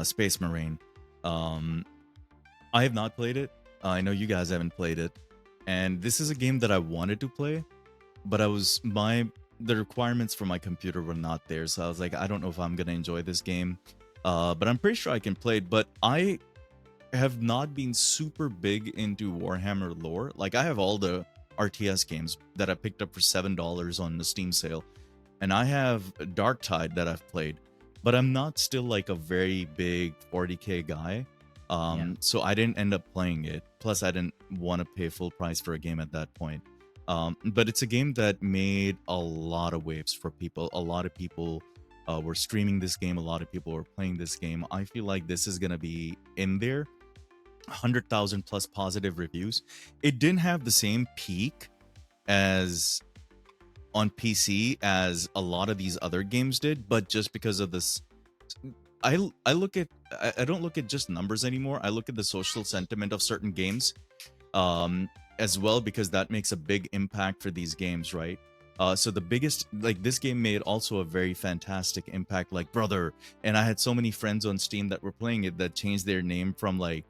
Space Marine. I have not played it. I know you guys haven't played it, and this is a game that I wanted to play, but the requirements for my computer were not there, so I was like, I don't know if I'm gonna enjoy this game, but I'm pretty sure I can play it. But I have not been super big into Warhammer lore. Like I have all the RTS games that I picked up for $7 on the Steam sale, and I have Darktide that I've played, but I'm not still like a very big 40K guy. So I didn't end up playing it. Plus, I didn't want to pay full price for a game at that point. But it's a game that made a lot of waves for people. A lot of people were streaming this game. A lot of people were playing this game. I feel like this is going to be in there. 100,000 plus positive reviews. It didn't have the same peak as on PC as a lot of these other games did, but just because of this, I don't look at just numbers anymore. I look at the social sentiment of certain games. as well, because that makes a big impact for these games, right? So the biggest, like, this game made also a very fantastic impact, like, brother. And I had so many friends on Steam that were playing it that changed their name from, like,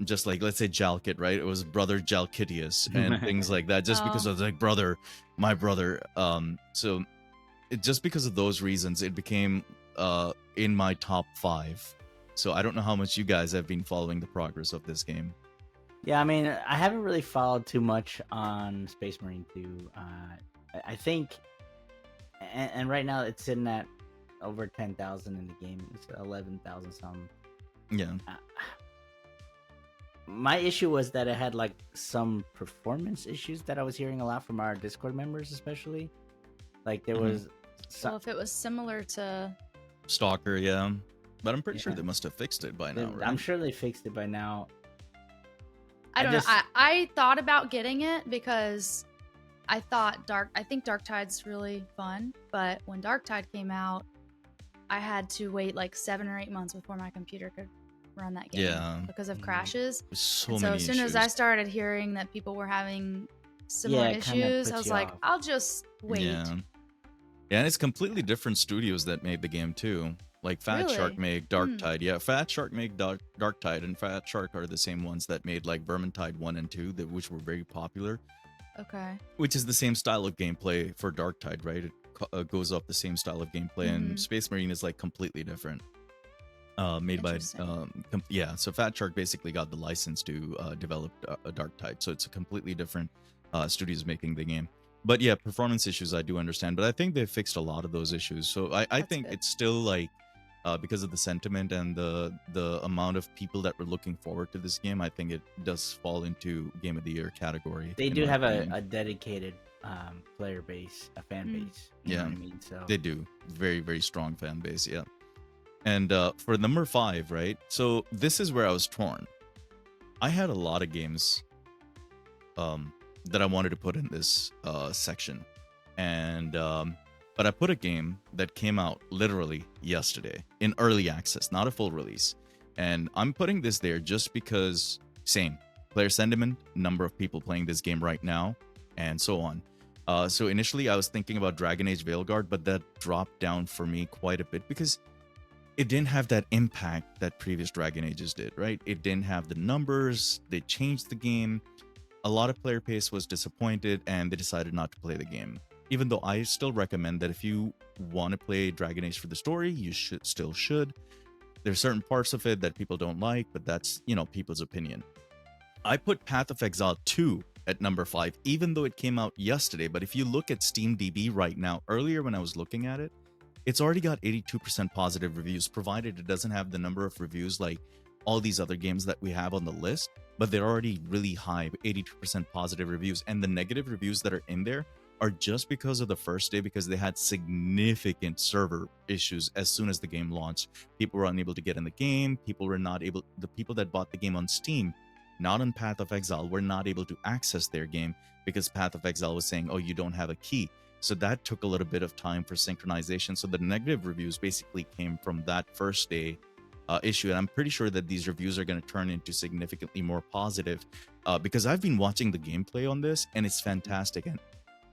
just like, let's say Jalk it, right? It was brother Jalkitius and things like that, just because I was like, brother, my brother. So it, just because of those reasons, it became in my top 5. So I don't know how much you guys have been following the progress of this game. Yeah, I mean, I haven't really followed too much on Space Marine 2. I think, and right now it's sitting at over 10,000 in the game. It's 11,000 something. Yeah. My issue was that it had like some performance issues that I was hearing a lot from our Discord members, especially. Like there was. Well, if it was similar to Stalker, yeah, but I'm pretty sure they must have fixed it by now. Right? I'm sure they fixed it by now. I don't know. I thought about getting it because I thought I think Darktide's really fun, but when Darktide came out, I had to wait like 7 or 8 months before my computer could run that game because of crashes. So as soon as I started hearing that people were having similar issues, I was like, I'll just wait. Yeah, and it's completely different studios that made the game too. Like Fat Shark made Darktide. Yeah, Fat Shark made Darktide, and Fat Shark are the same ones that made like Vermintide 1 and 2, which were very popular. Okay. Which is the same style of gameplay for Darktide, right? It goes off the same style of gameplay, and Space Marine is like completely different. Made by so Fat Shark basically got the license to develop a Darktide, so it's a completely different studios making the game. But yeah, performance issues I do understand, but I think they fixed a lot of those issues. So I think it's still like because of the sentiment and the amount of people that were looking forward to this game, I think it does fall into Game of the Year category. They do have a dedicated player base, a fan base. You know what I mean? So they do. Very, very strong fan base, yeah. And for number 5, right? So this is where I was torn. I had a lot of games that I wanted to put in this section. And but I put a game that came out literally yesterday in early access, not a full release. And I'm putting this there just because, same, player sentiment, number of people playing this game right now, and so on. So initially I was thinking about Dragon Age Veilguard, but that dropped down for me quite a bit because it didn't have that impact that previous Dragon Ages did, right? It didn't have the numbers, they changed the game. A lot of player base was disappointed and they decided not to play the game. Even though I still recommend that if you want to play Dragon Age for the story, you should. There's certain parts of it that people don't like, but that's, people's opinion. I put Path of Exile 2 at number 5, even though it came out yesterday. But if you look at SteamDB right now, earlier when I was looking at it, it's already got 82% positive reviews, provided it doesn't have the number of reviews like all these other games that we have on the list, but they're already really high, 82% positive reviews. And the negative reviews that are in there are just because of the first day, because they had significant server issues as soon as the game launched. People were unable to get in the game. The people that bought the game on Steam, not on Path of Exile, were not able to access their game because Path of Exile was saying, oh, you don't have a key. So that took a little bit of time for synchronization. So the negative reviews basically came from that first day issue. And I'm pretty sure that these reviews are going to turn into significantly more positive because I've been watching the gameplay on this and it's fantastic. And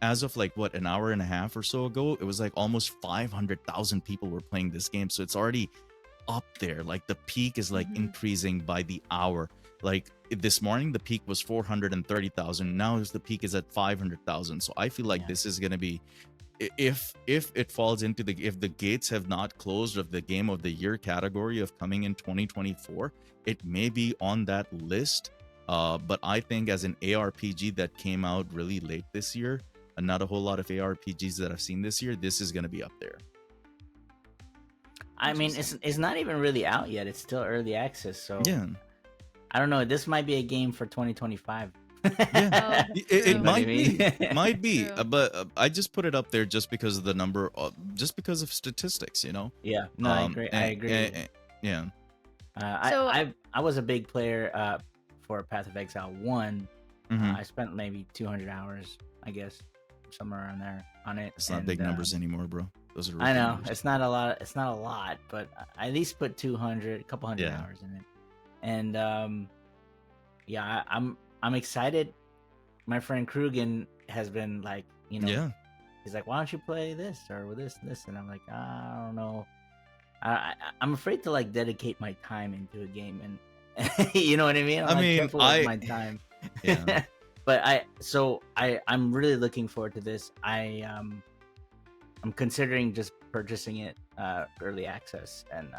as of like an hour and a half or so ago, it was like almost 500,000 people were playing this game. So it's already up there. Like the peak is like increasing by the hour. Like this morning, the peak was 430,000. Now the peak is at 500,000. So I feel like this is going to be, if it falls into if the gates have not closed of the Game of the Year category of coming in 2024, it may be on that list. But I think as an ARPG that came out really late this year, and not a whole lot of ARPGs that I've seen this year, this is going to be up there. I mean, it's not even really out yet. It's still early access. So yeah, I don't know. This might be a game for 2025. Yeah, it might be. It might be. But I just put it up there just because of the number, just because of statistics, Yeah, no, I agree. I agree. Yeah. I was a big player for Path of Exile 1. I spent maybe 200 hours, I guess, somewhere around there on it. It's not big numbers anymore, bro. Those are I know numbers. it's not a lot. It's not a lot, but I at least put 200, a couple hundred hours in it. And I'm I'm excited. My friend Krugen has been like, Yeah. he's like, why don't you play this or this, and I'm like, I don't know. I'm afraid to like dedicate my time into a game, and you know what I mean. I'm careful with my time. Yeah. But I'm really looking forward to this. I'm considering just purchasing it early access, and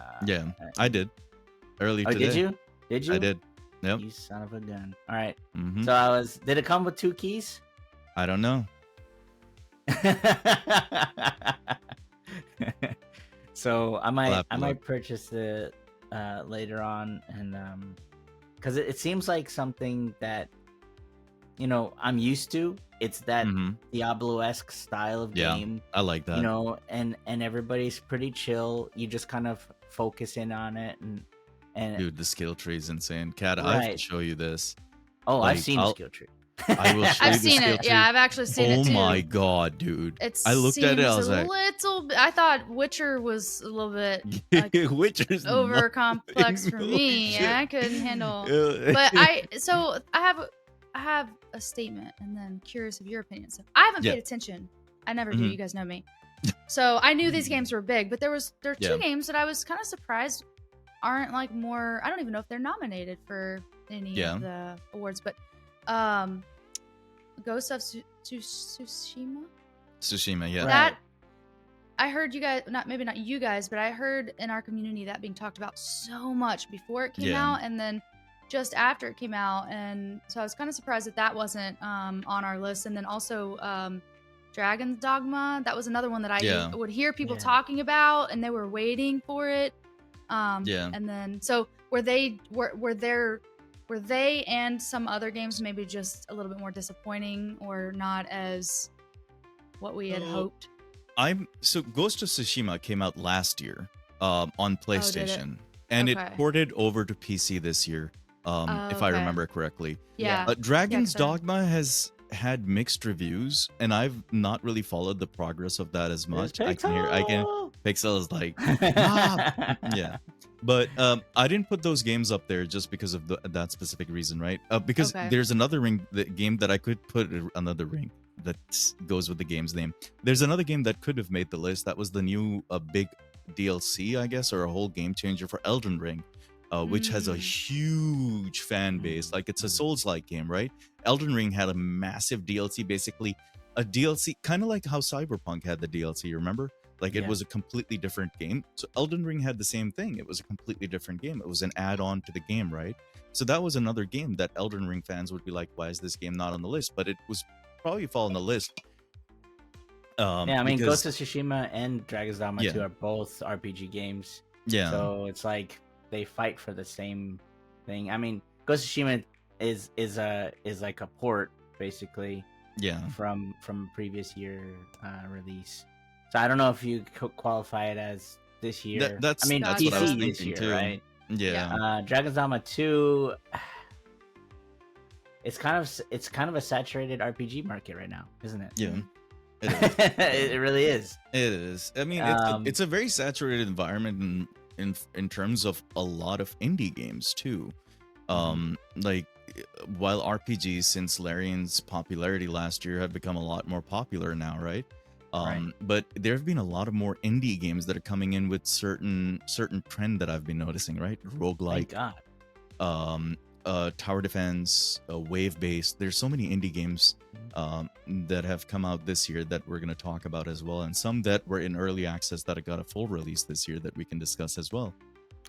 I did early today. Did you? Did you? I did. Yep. You son of a gun. All right. Mm-hmm. So did it come with 2 keys? I don't know. So I might purchase it later on, and because it seems like something that I'm used to. It's that Diablo-esque style of game. I like that. And everybody's pretty chill. You just kind of focus in on it, and dude, the skill tree is insane. Kat, I have to show you this. Oh, I've seen the skill tree. I will show I've you the seen skill it. tree. Yeah, I've actually seen it too. Oh my god, dude! I looked at it. I was like, I thought Witcher was a little bit like, Witcher's over complex for me. Shit. I couldn't handle. But I have a statement, and then curious of your opinion. So I haven't paid attention. I never do. You guys know me. So I knew these games were big, but there are 2 games that I was kind of surprised aren't like more. I don't even know if they're nominated for any of the awards, but Ghost of Tsushima. Tsushima, yeah. That I heard you guys, maybe not you guys, but I heard in our community that being talked about so much before it came out, and then just after it came out, and so I was kind of surprised that wasn't on our list. And then also Dragon's Dogma, that was another one that I would hear people talking about, and they were waiting for it. And then so were they and some other games maybe just a little bit more disappointing or not as what we had hoped? So Ghost of Tsushima came out last year on PlayStation, and it ported over to PC this year, if I remember correctly. Dragon's Dogma has had mixed reviews, and I've not really followed the progress of that as much. Pixel is like, yeah. But I didn't put those games up there just because of that specific reason, right? Because there's another game that I could put another ring that goes with the game's name. There's another game that could have made the list. That was the new big DLC, I guess, or a whole game changer for Elden Ring, which has a huge fan base. Like, it's a Souls-like game, right? Elden Ring had a massive DLC, basically a DLC, kind of like how Cyberpunk had the DLC, remember? Like, it was a completely different game. So Elden Ring had the same thing. It was a completely different game. It was an add-on to the game, right? So that was another game that Elden Ring fans would be like, why is this game not on the list? But it was probably fall on the list. I mean, Ghost of Tsushima and Dragon's Dogma 2 are both RPG games. Yeah. So it's like they fight for the same thing. I mean, Ghost of Tsushima is like a port, basically. Yeah. From previous year release. So I don't know if you could qualify it as this year. That's PC what I was thinking this year, too. right? Yeah. Dragon's Dogma 2. It's kind of a saturated RPG market right now, isn't it? Yeah. It really is. It is. I mean, it's a very saturated environment in terms of a lot of indie games too. Like, while RPGs, since Larian's popularity last year, have become a lot more popular now, right? But there have been a lot of more indie games that are coming in with certain trend that I've been noticing, right? Roguelike, tower defense, wave based. There's so many indie games that have come out this year that we're going to talk about as well, and some that were in early access that got a full release this year that we can discuss as well.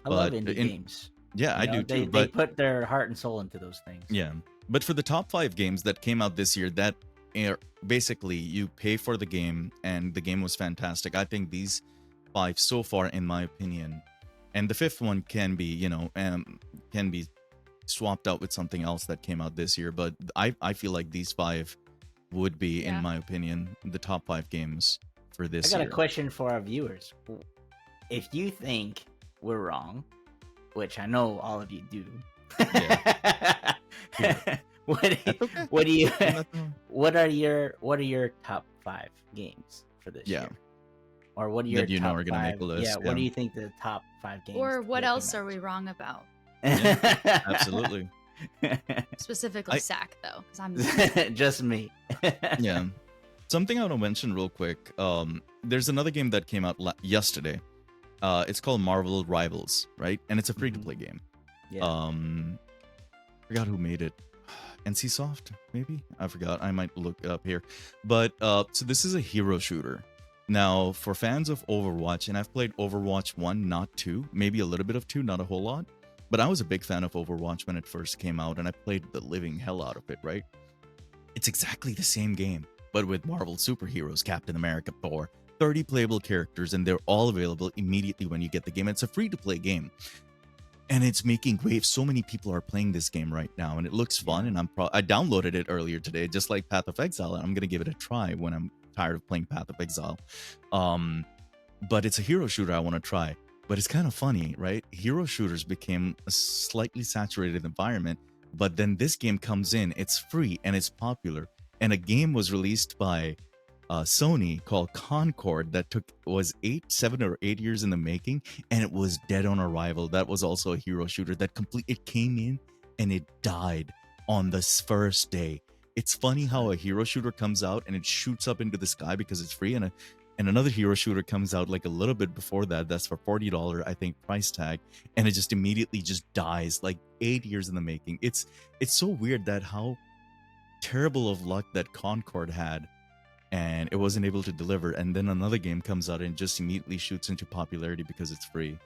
I love indie games. Yeah, I do too. They put their heart and soul into those things. Yeah, but for the top 5 games that came out this year, that basically you pay for the game and the game was fantastic. I think these 5 so far, in my opinion, and the 5th one can be swapped out with something else that came out this year, but I feel like these 5 would be, in my opinion, the top 5 games for this year. I got a question for our viewers. If you think we're wrong, which I know all of you do, what are your top 5 games for this year? Or what are your top are gonna 5, make a list? Yeah, what do you think the top 5 games? Or what else are we wrong about? Yeah, absolutely. Specifically Sack though, because I'm just me. Yeah. Something I want to mention real quick. There's another game that came out yesterday. It's called Marvel Rivals, right? And it's a free-to-play game. Yeah. Forgot who made it. NCSoft, maybe? I forgot. I might look it up here. But so this is a hero shooter. Now, for fans of Overwatch, and I've played Overwatch 1, not 2, maybe a little bit of 2, not a whole lot. But I was a big fan of Overwatch when it first came out, and I played the living hell out of it, right? It's exactly the same game, but with Marvel superheroes, Captain America, Thor, 30 playable characters, and they're all available immediately when you get the game. It's a free-to-play game. And it's making waves. So many people are playing this game right now, and it looks fun. And I downloaded it earlier today, just like Path of Exile, and I'm gonna give it a try when I'm tired of playing Path of Exile. But it's a hero shooter I want to try. But it's kind of funny, right? Hero shooters became a slightly saturated environment, but then this game comes in, it's free and it's popular. And a game was released by Sony called Concord that was 7 or 8 years in the making, and it was dead on arrival. That was also a hero shooter that it came in and it died on the first day. It's funny how a hero shooter comes out and it shoots up into the sky because it's free, and another hero shooter comes out like a little bit before that. That's for $40, I think, price tag, and it just immediately just dies. Like 8 years in the making. It's so weird that how terrible of luck that Concord had, and it wasn't able to deliver. And then another game comes out and just immediately shoots into popularity because it's free.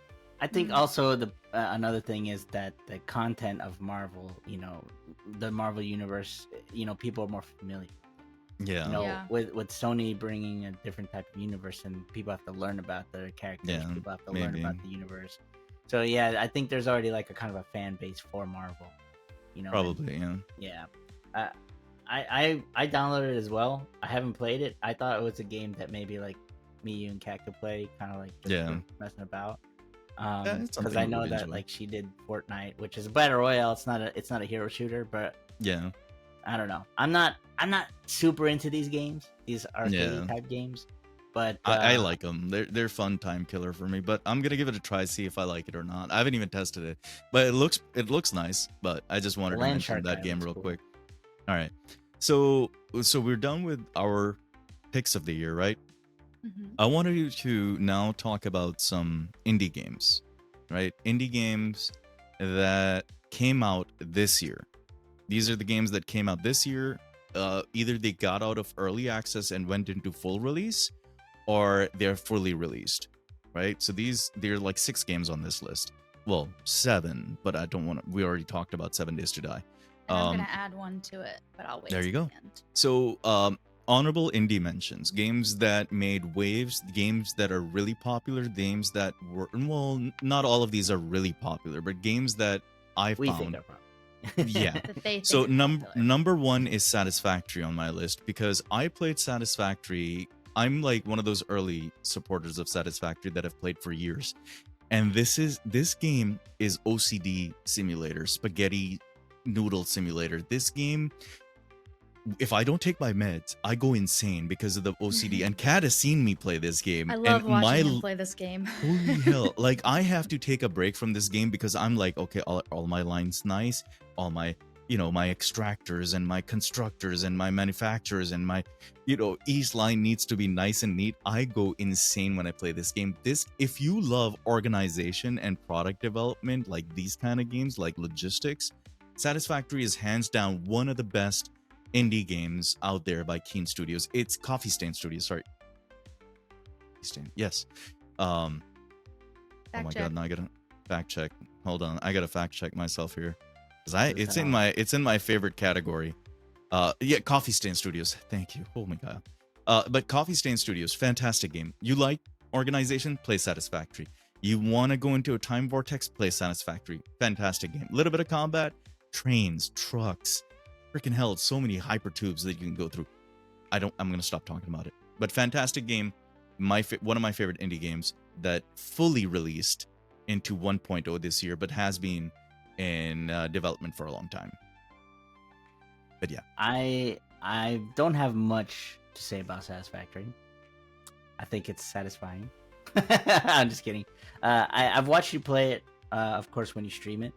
I think also another thing is that the content of Marvel, the Marvel universe, people are more familiar. Yeah. With Sony bringing a different type of universe, and people have to learn about their characters. Yeah, people have to learn about the universe. So yeah, I think there's already like a kind of a fan base for Marvel. Probably, yeah. I downloaded it as well. I haven't played it. I thought it was a game that maybe like me, you, and Kat could play, kind of like just messing about. Because I know that like she did Fortnite, which is a battle royale. It's not a hero shooter, but yeah. I don't know. I'm not super into these games, these arcade type games, but I like them. They're fun time killer for me. But I'm gonna give it a try, see if I like it or not. I haven't even tested it, but it looks nice. But I just wanted to mention that game real quick. All right, so we're done with our picks of the year, right? Mm-hmm. I wanted to now talk about some indie games, right? Indie games that came out this year. These are the games that came out this year. Either they got out of early access and went into full release, or they're fully released, right? So they're like 6 games on this list. Well, 7, but I don't want to. We already talked about 7 Days to Die. And I'm gonna add one to it, but I'll wait. There you go. The end. So, honorable indie mentions: games that made waves, games that are really popular, games that were not all of these are really popular, but games that I we found. Think they're popular. Yeah. So number 1 is Satisfactory on my list because I played Satisfactory. I'm like one of those early supporters of Satisfactory that have played for years. And this game is OCD simulator, spaghetti noodle simulator. This game, if I don't take my meds, I go insane because of the OCD. And Kat has seen me play this game. I love watching him play this game. Holy hell. Like, I have to take a break from this game because I'm like, okay, all my lines nice, all my, my extractors and my constructors and my manufacturers and my, each line needs to be nice and neat. I go insane when I play this game. If you love organization and product development, like these kind of games, like logistics, Satisfactory is hands down one of the best indie games out there by Keen Studios. It's Coffee Stain Studios, sorry. Yes. Oh my god, now I gotta fact check. Hold on, I gotta fact check myself here. Because it's in my favorite category. Yeah, Coffee Stain Studios. Thank you. Oh my god. But Coffee Stain Studios, fantastic game. You like organization, play Satisfactory. You want to go into a time vortex, play Satisfactory. Fantastic game. A little bit of combat, trains, trucks. Freaking hell, it's so many hyper tubes that you can go through. I'm gonna stop talking about it. But fantastic game. One of my favorite indie games that fully released into 1.0 this year, but has been in development for a long time. But yeah, I don't have much to say about Satisfactory. I think it's satisfying. I'm just kidding. I've watched you play it, of course, when you stream it.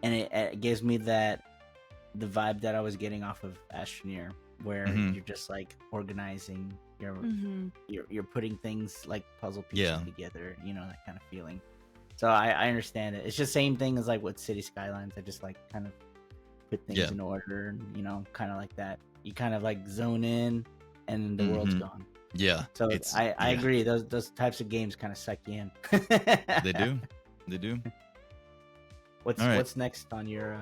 and it gives me the vibe that I was getting off of Astroneer, where you're just like organizing, you're putting things like puzzle pieces together, that kind of feeling. So I understand it. It's just the same thing as like with City Skylines. I just like kind of put things in order, and kind of like that. You kind of like zone in, and the world's gone. Yeah. So I agree. Those types of games kind of suck you in. They do. What's next on your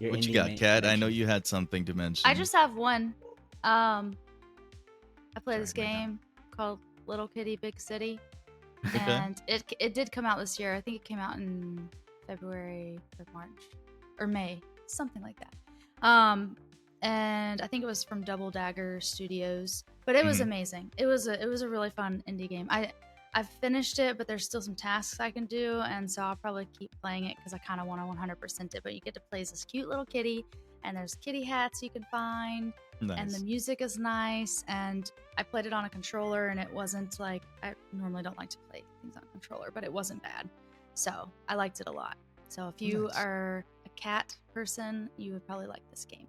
what you got, Kat? I know you had something to mention. I just have one. I play this game called Little Kitty Big City, and it did come out this year. I think it came out in February or March or May, something like that. And I think it was from Double Dagger Studios, but it was amazing. It was a really fun indie game. I've finished it, but there's still some tasks I can do, and so I'll probably keep playing it because I kind of want to 100% it. But you get to play as this cute little kitty, and there's kitty hats you can find, and the music is nice. And I played it on a controller, and it wasn't like, I normally don't like to play things on a controller, but it wasn't bad. So I liked it a lot. So if you are a cat person, you would probably like this game.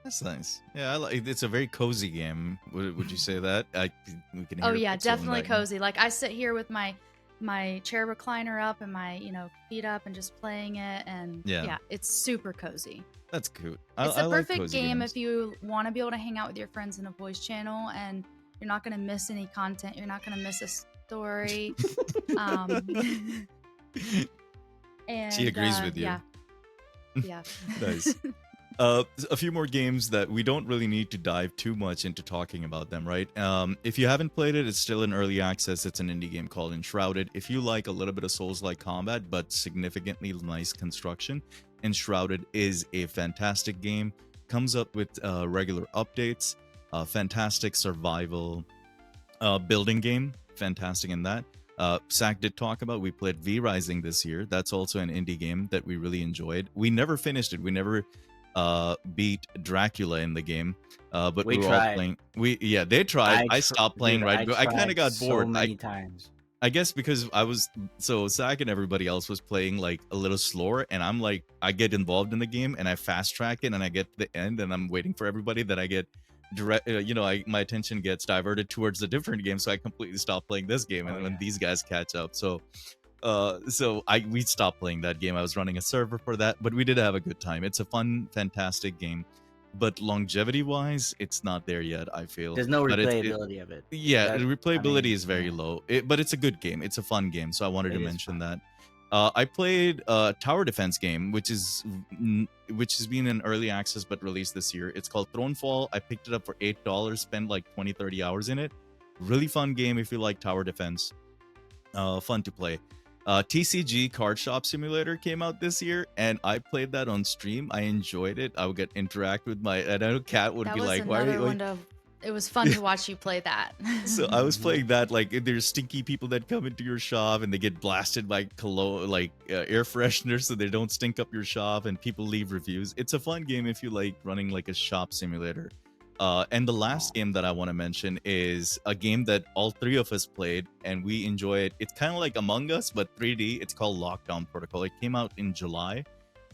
That's nice. Yeah, it's a very cozy game. Would you say that? We can hear oh yeah, definitely cozy. Like I sit here with my chair recliner up and my feet up and just playing it, and yeah it's super cozy. That's cute. It's the perfect game if you want to be able to hang out with your friends in a voice channel, and you're not going to miss any content. You're not going to miss a story. And she agrees with you. Yeah. Nice. A few more games that we don't really need to dive too much into talking about them, right? If you haven't played it, it's still in early access. It's an indie game called Enshrouded. If you like a little bit of Souls-like combat, but significantly nice construction, Enshrouded is a fantastic game. Comes up with regular updates, fantastic survival building game, fantastic in that. Zach did talk about, we played V-Rising this year. That's also an indie game that we really enjoyed. We never finished it. We never beat Dracula in the game, but we were all playing. They tried. I stopped playing. Dude, I kind of got bored. So many times. I guess because Zach and everybody else was playing like a little slower, and I'm like, I get involved in the game and I fast track it, and I get to the end, and I'm waiting for everybody. That I get my attention gets diverted towards a different game, so I completely stop playing this game, and when these guys catch up, we stopped playing that game. I was running a server for that, but we did have a good time. It's a fun, fantastic game, but longevity-wise, it's not there yet. I feel there's no replayability of it. Yeah, the replayability is very low, but it's a good game. It's a fun game, so I wanted to mention that. I played a tower defense game, which has been in early access but released this year. It's called Thronefall. I picked it up for $8, spent like 20-30 hours in it. Really fun game if you like tower defense. Fun to play. TCG Card Shop Simulator came out this year, and I played that on stream. I enjoyed it. I would get interact with and I know Kat would be like, "Why are you like?" It was fun to watch you play that. So I was playing that. Like, there's stinky people that come into your shop and they get blasted by air freshener, so they don't stink up your shop, and people leave reviews. It's a fun game if you like running like a shop simulator. And the last game that I want to mention is a game that all three of us played, and we enjoy it. It's kind of like Among Us, but 3D. It's called Lockdown Protocol. It came out in July,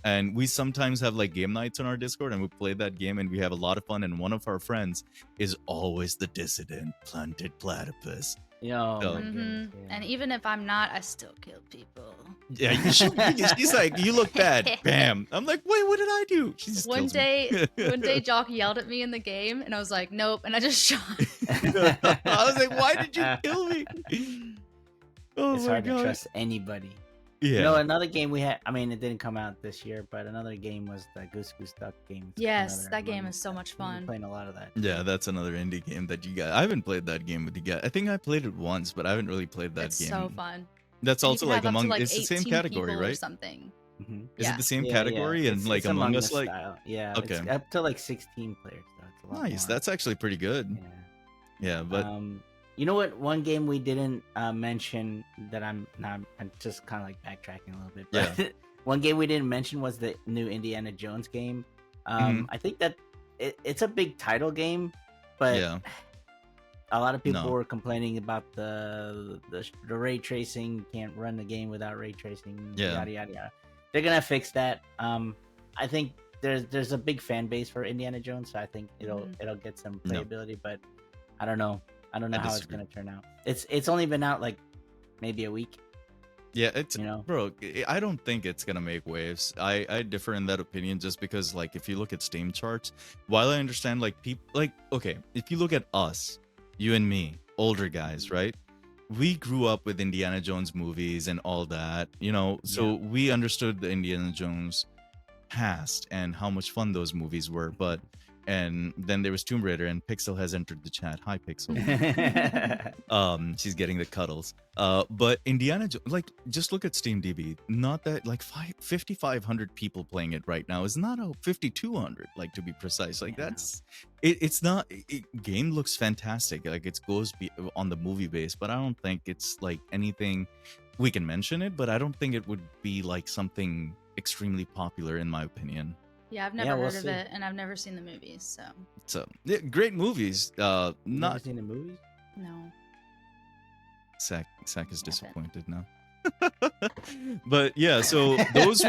and we sometimes have like game nights on our Discord, and we play that game, and we have a lot of fun. And one of our friends is always the dissident planted platypus. And even if I'm not, I still kill people. Yeah, she's like, "You look bad." Bam. I'm like, "Wait, what did I do?" She just one day Jalk yelled at me in the game, and I was like, "Nope," and I just shot. I was like, "Why did you kill me?" It's hard to trust anybody. Yeah. Another game we had, I mean, it didn't come out this year, but another game was the Goose Goose Duck game. Yes, that game is so much fun. We're playing a lot of that. Yeah, that's another indie game that you got. I haven't played that game with you guys. I think I played it once, but I haven't really played that game. It's so fun. That's also like it's the same category, right? Or something. Mm-hmm. Is it the same category and like Among Us like style. Yeah, okay. It's up to like 16 players though. It's a lot nice. more. That's actually pretty good. Yeah, but you know what? One game we didn't mention that I'm just kind of like backtracking a little bit. But one game we didn't mention was the new Indiana Jones game. I think that it's a big title game, but a lot of people were complaining about the ray tracing. Can't run the game without ray tracing. Yada yada yada. they're gonna fix that. I think there's a big fan base for Indiana Jones, so I think it'll get some playability. But I don't know. I don't know how it's gonna turn out. It's only been out like maybe a week. Yeah, it's bro. I don't think it's gonna make waves. I differ in that opinion just because like if you look at Steam charts, while I understand like people like okay, if you look at us, you and me, older guys, right? We grew up with Indiana Jones movies and all that, so we understood the Indiana Jones past and how much fun those movies were. But and then there was Tomb Raider, and Pixel has entered the chat. Hi, Pixel. She's getting the cuddles. But Indiana Jones, like, just look at SteamDB. Not that like 5,500 people playing it right now is not a 5,200, like to be precise. Like that's it's not. Game looks fantastic. Like it goes on the movie base, but I don't think it's like anything. We can mention it, but I don't think it would be like something extremely popular in my opinion. Yeah, I've never heard of it, and I've never seen the movies. So great movies. Not never seen the movies. No. Sack is disappointed now. But yeah, so those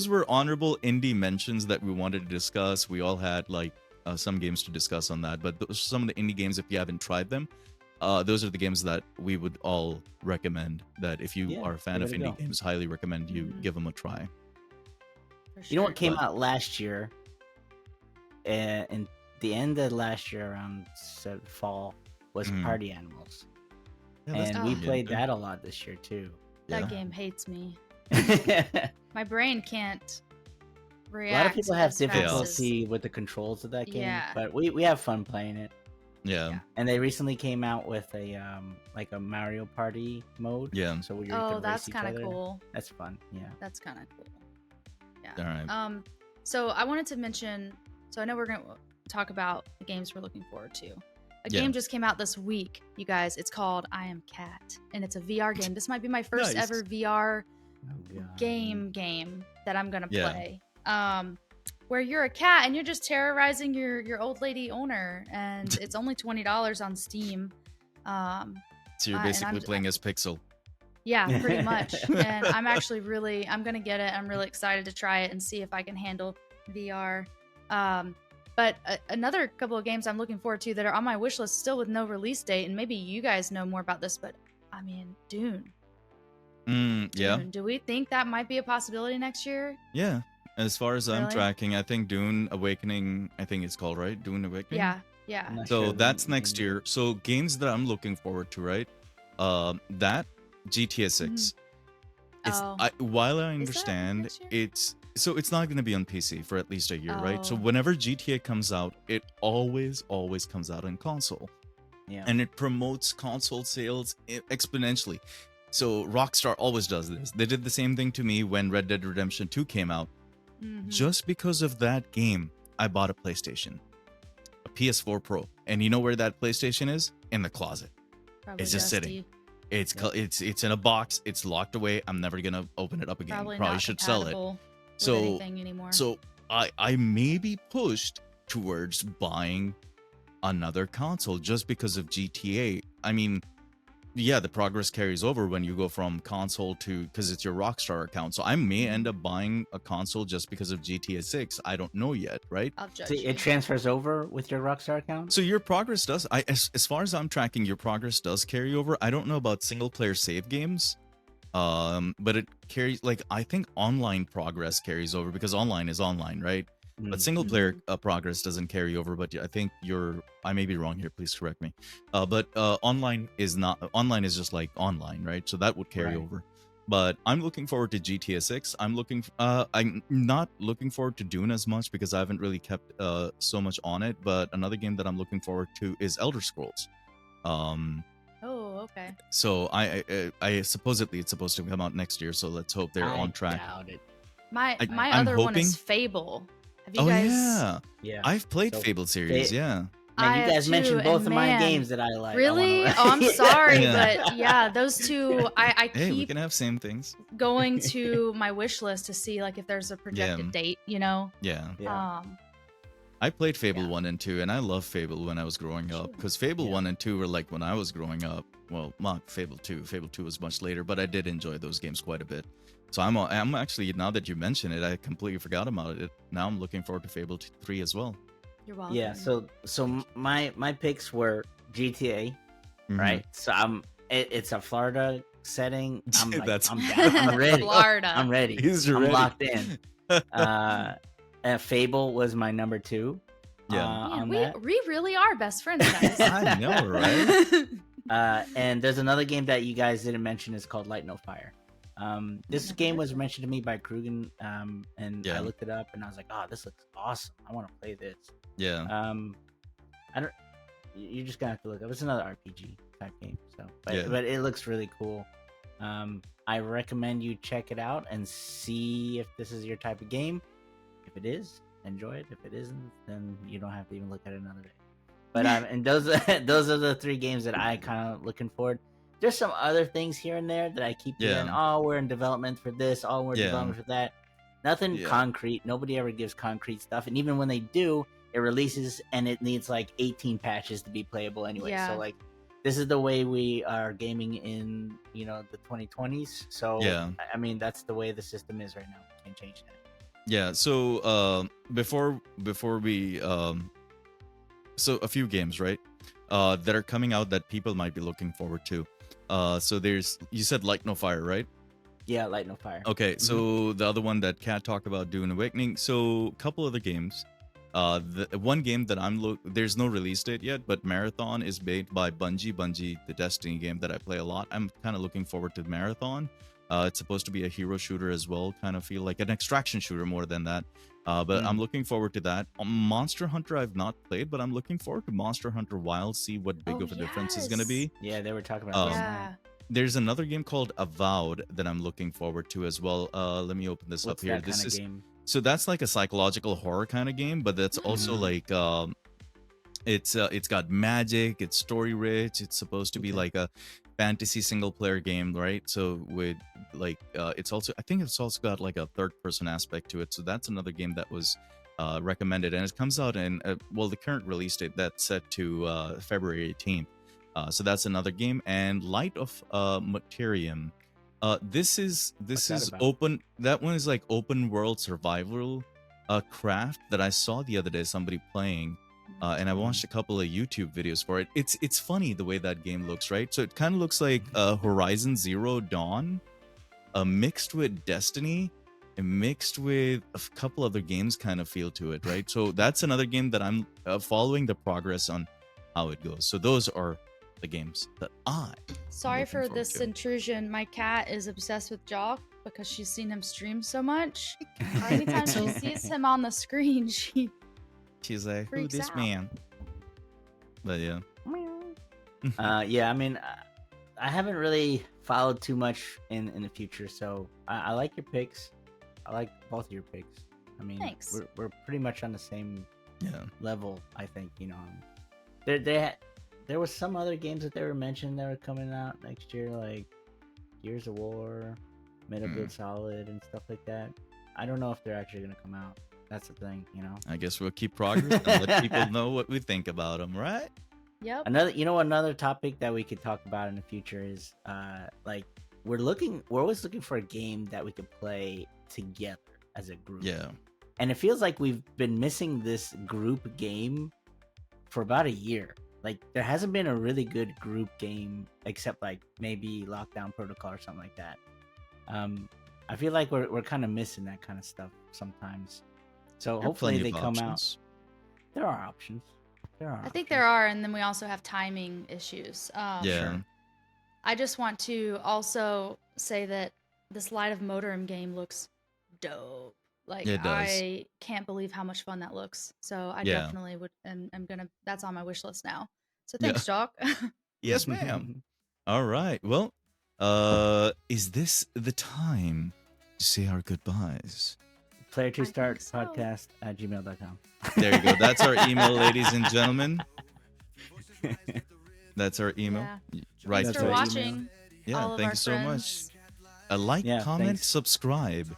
were honorable indie mentions that we wanted to discuss. We all had like some games to discuss on that, but those are some of the indie games. If you haven't tried them, those are the games that we would all recommend. That if you are a fan of indie games, highly recommend you give them a try. Sure. You know what came out last year? In the end of last year, around fall, was Party Animals, and we played that a lot this year too. That game hates me. My brain can't react. A lot of people have difficulty with the controls of that game, but we have fun playing it. Yeah. And they recently came out with a like a Mario Party mode. Yeah. So that's kind of cool. That's fun. Yeah. That's kind of cool. Yeah. All right. So I wanted to mention. So I know we're gonna talk about the games we're looking forward to. A game just came out this week, you guys. It's called I Am Cat, and it's a VR game. This might be my first ever VR game that I'm gonna play. Where you're a cat and you're just terrorizing your old lady owner, and it's only $20 on Steam. So you're basically playing as Pixel. Yeah, pretty much. And I'm actually I'm gonna get it. I'm really excited to try it and see if I can handle VR. But another couple of games I'm looking forward to that are on my wish list still with no release date, and maybe you guys know more about this, but I mean, Dune. Yeah. Do we think that might be a possibility next year? Yeah. As far as I'm tracking, I think Dune Awakening, I think it's called, right? Dune Awakening? Yeah. So that's next year. So games that I'm looking forward to, right? That GTA 6. While I understand it's not going to be on PC for at least a year, right? So whenever GTA comes out, it always comes out on console. Yeah. And it promotes console sales exponentially. So Rockstar always does this. They did the same thing to me when Red Dead Redemption 2 came out. Just because of that game, I bought a PlayStation, a PS4 Pro. And you know where that PlayStation is? In the closet. Probably it's just dusty. Sitting. It's in a box. It's locked away. I'm never gonna open it up again. Probably should sell it. So I may be pushed towards buying another console just because of GTA. I mean, yeah, the progress carries over when you go from console to, because it's your Rockstar account. So I may end up buying a console just because of GTA 6. I don't know yet, right? I'll judge so you. It transfers over with your Rockstar account? So your progress does, as far as I'm tracking, your progress does carry over. I don't know about single player save games, but it carries, like, I think online progress carries over because online is online, right? But single player progress doesn't carry over. But I think I may be wrong here. Please correct me. But online is not. Online is just like online, right? So that would carry over. But I'm looking forward to GTA 6. I'm not looking forward to Dune as much because I haven't really kept so much on it. But another game that I'm looking forward to is Elder Scrolls. Oh, okay. So I supposedly it's supposed to come out next year. So let's hope they're on track. Doubt it. My other one is Fable. Have you guys? Yeah. I've played Fable series. Man, you guys mentioned both of my games that I like. Really? I'm sorry, but yeah, those two. I keep. Hey, we can have same things. Going to my wish list to see like if there's a projected date. You know. Yeah. I played Fable Yeah. 1 and 2, and I loved Fable when I was growing up, because Fable Yeah. 1 and 2 were like when I was growing up. Well, not Fable 2. Fable 2 was much later, but I did enjoy those games quite a bit. So I'm actually, now that you mention it, I completely forgot about it. Now I'm looking forward to Fable 3 as well. You're welcome. Yeah, so my picks were GTA, Mhm. right? So it's a Florida setting. I'm like, That's- I'm down. I'm ready. Florida. I'm ready. He's I'm ready. locked in. Fable was my number 2. Yeah. On we that. really are best friends, guys. I know, right? And there's another game that you guys didn't mention. It's called Light No Fire. This Never game heard was of it. mentioned to me by Krugen, and Yeah. I looked it up and I was like, oh, this looks awesome. I want to play this. Yeah. I don't. You're just gonna have to look up. It's another RPG type game. So, but, Yeah. but it looks really cool. I recommend you check it out and see if this is your type of game. If it is, enjoy it. If it isn't, then you don't have to even look at it another day. But and those are the 3 games that I kind of looking forward. There's some other things here and there that I keep hearing. Oh, we're in development for this. Oh, we're in development for that. Nothing concrete. Nobody ever gives concrete stuff. And even when they do, it releases and it needs like 18 patches to be playable anyway. Yeah. So like, this is the way we are gaming in the 2020s. So I mean, that's the way the system is right now. Can't change that. Yeah. So before we so a few games, right? That are coming out that people might be looking forward to. So you said Light No Fire, right? Yeah, Light No Fire. Okay, so the other one that Kat talked about, Dune Awakening. So a couple other games. The one game that there's no release date yet, but Marathon is made by Bungie, the Destiny game that I play a lot. I'm kind of looking forward to Marathon. It's supposed to be a hero shooter as well, kind of feel like an extraction shooter more than that. But I'm looking forward to that. Monster Hunter I've not played, but I'm looking forward to Monster Hunter Wild, see what big of a difference is going to be. Yeah, they were talking about that. Yeah. There's another game called Avowed that I'm looking forward to as well. Let me open this What's up here. That kind of game? So that's like a psychological horror kind of game, but that's also like it's got magic, it's story rich, it's supposed to be like a fantasy single player game, right? So with like I think it's also got like a third person aspect to it. So that's another game that was recommended, and it comes out in the current release date that's set to February 18th. So that's another game. And Light of Materium. This is open. That one is like open world survival craft that I saw the other day somebody playing, and I watched a couple of YouTube videos for it. It's funny the way that game looks, right? So it kind of looks like Horizon Zero Dawn, mixed with Destiny, and mixed with a couple other games kind of feel to it, right? So that's another game that I'm following the progress on how it goes. So those are the games that Sorry for this intrusion. My cat is obsessed with Jalk because she's seen him stream so much. Anytime she sees him on the screen, she's like, "Who this out. man?" But yeah. Yeah, I mean, I haven't really followed too much in the future, so I like your picks. I like both of your picks. I mean, thanks. We're pretty much on the same level, I think. There was some other games that they were mentioning that were coming out next year, like Gears of War, Metal Gear Solid, and stuff like that. I don't know if they're actually going to come out. That's the thing, I guess we'll keep progress and let people know what we think about them, right? Yep. Another topic that we could talk about in the future is like we're always looking for a game that we could play together as a group. Yeah. And it feels like we've been missing this group game for about a year. Like, there hasn't been a really good group game except like maybe Lockdown Protocol or something like that. I feel like we're kind of missing that kind of stuff sometimes. So hopefully they come out. There are options. I think there are, and then we also have timing issues. Sure. I just want to also say that this Light of Motorum game looks dope. Like, it does. I can't believe how much fun that looks. So I definitely would, and I'm gonna. That's on my wish list now. So thanks, Jalk. Yes, ma'am. All right. Well, is this the time to say our goodbyes? Player2Start podcast at gmail.com. There you go. That's our email, ladies and gentlemen. That's our email. Yeah. Right. Thanks for watching. Yeah. Thank you so much. A like, comment, subscribe.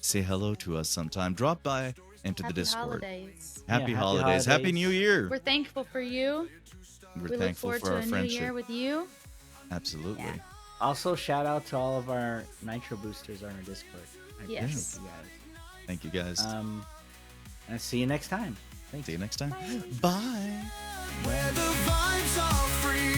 Say hello to us sometime. Drop by into the Discord. Holidays. Happy holidays. Happy New Year. We're thankful for you. We're we thankful look forward for to our a friendship. new year with you. Absolutely. Yeah. Also, shout out to all of our Nitro Boosters on our Discord. Yes. Thank you guys. And see you next time. See you next time. Bye. Where the vibes are free.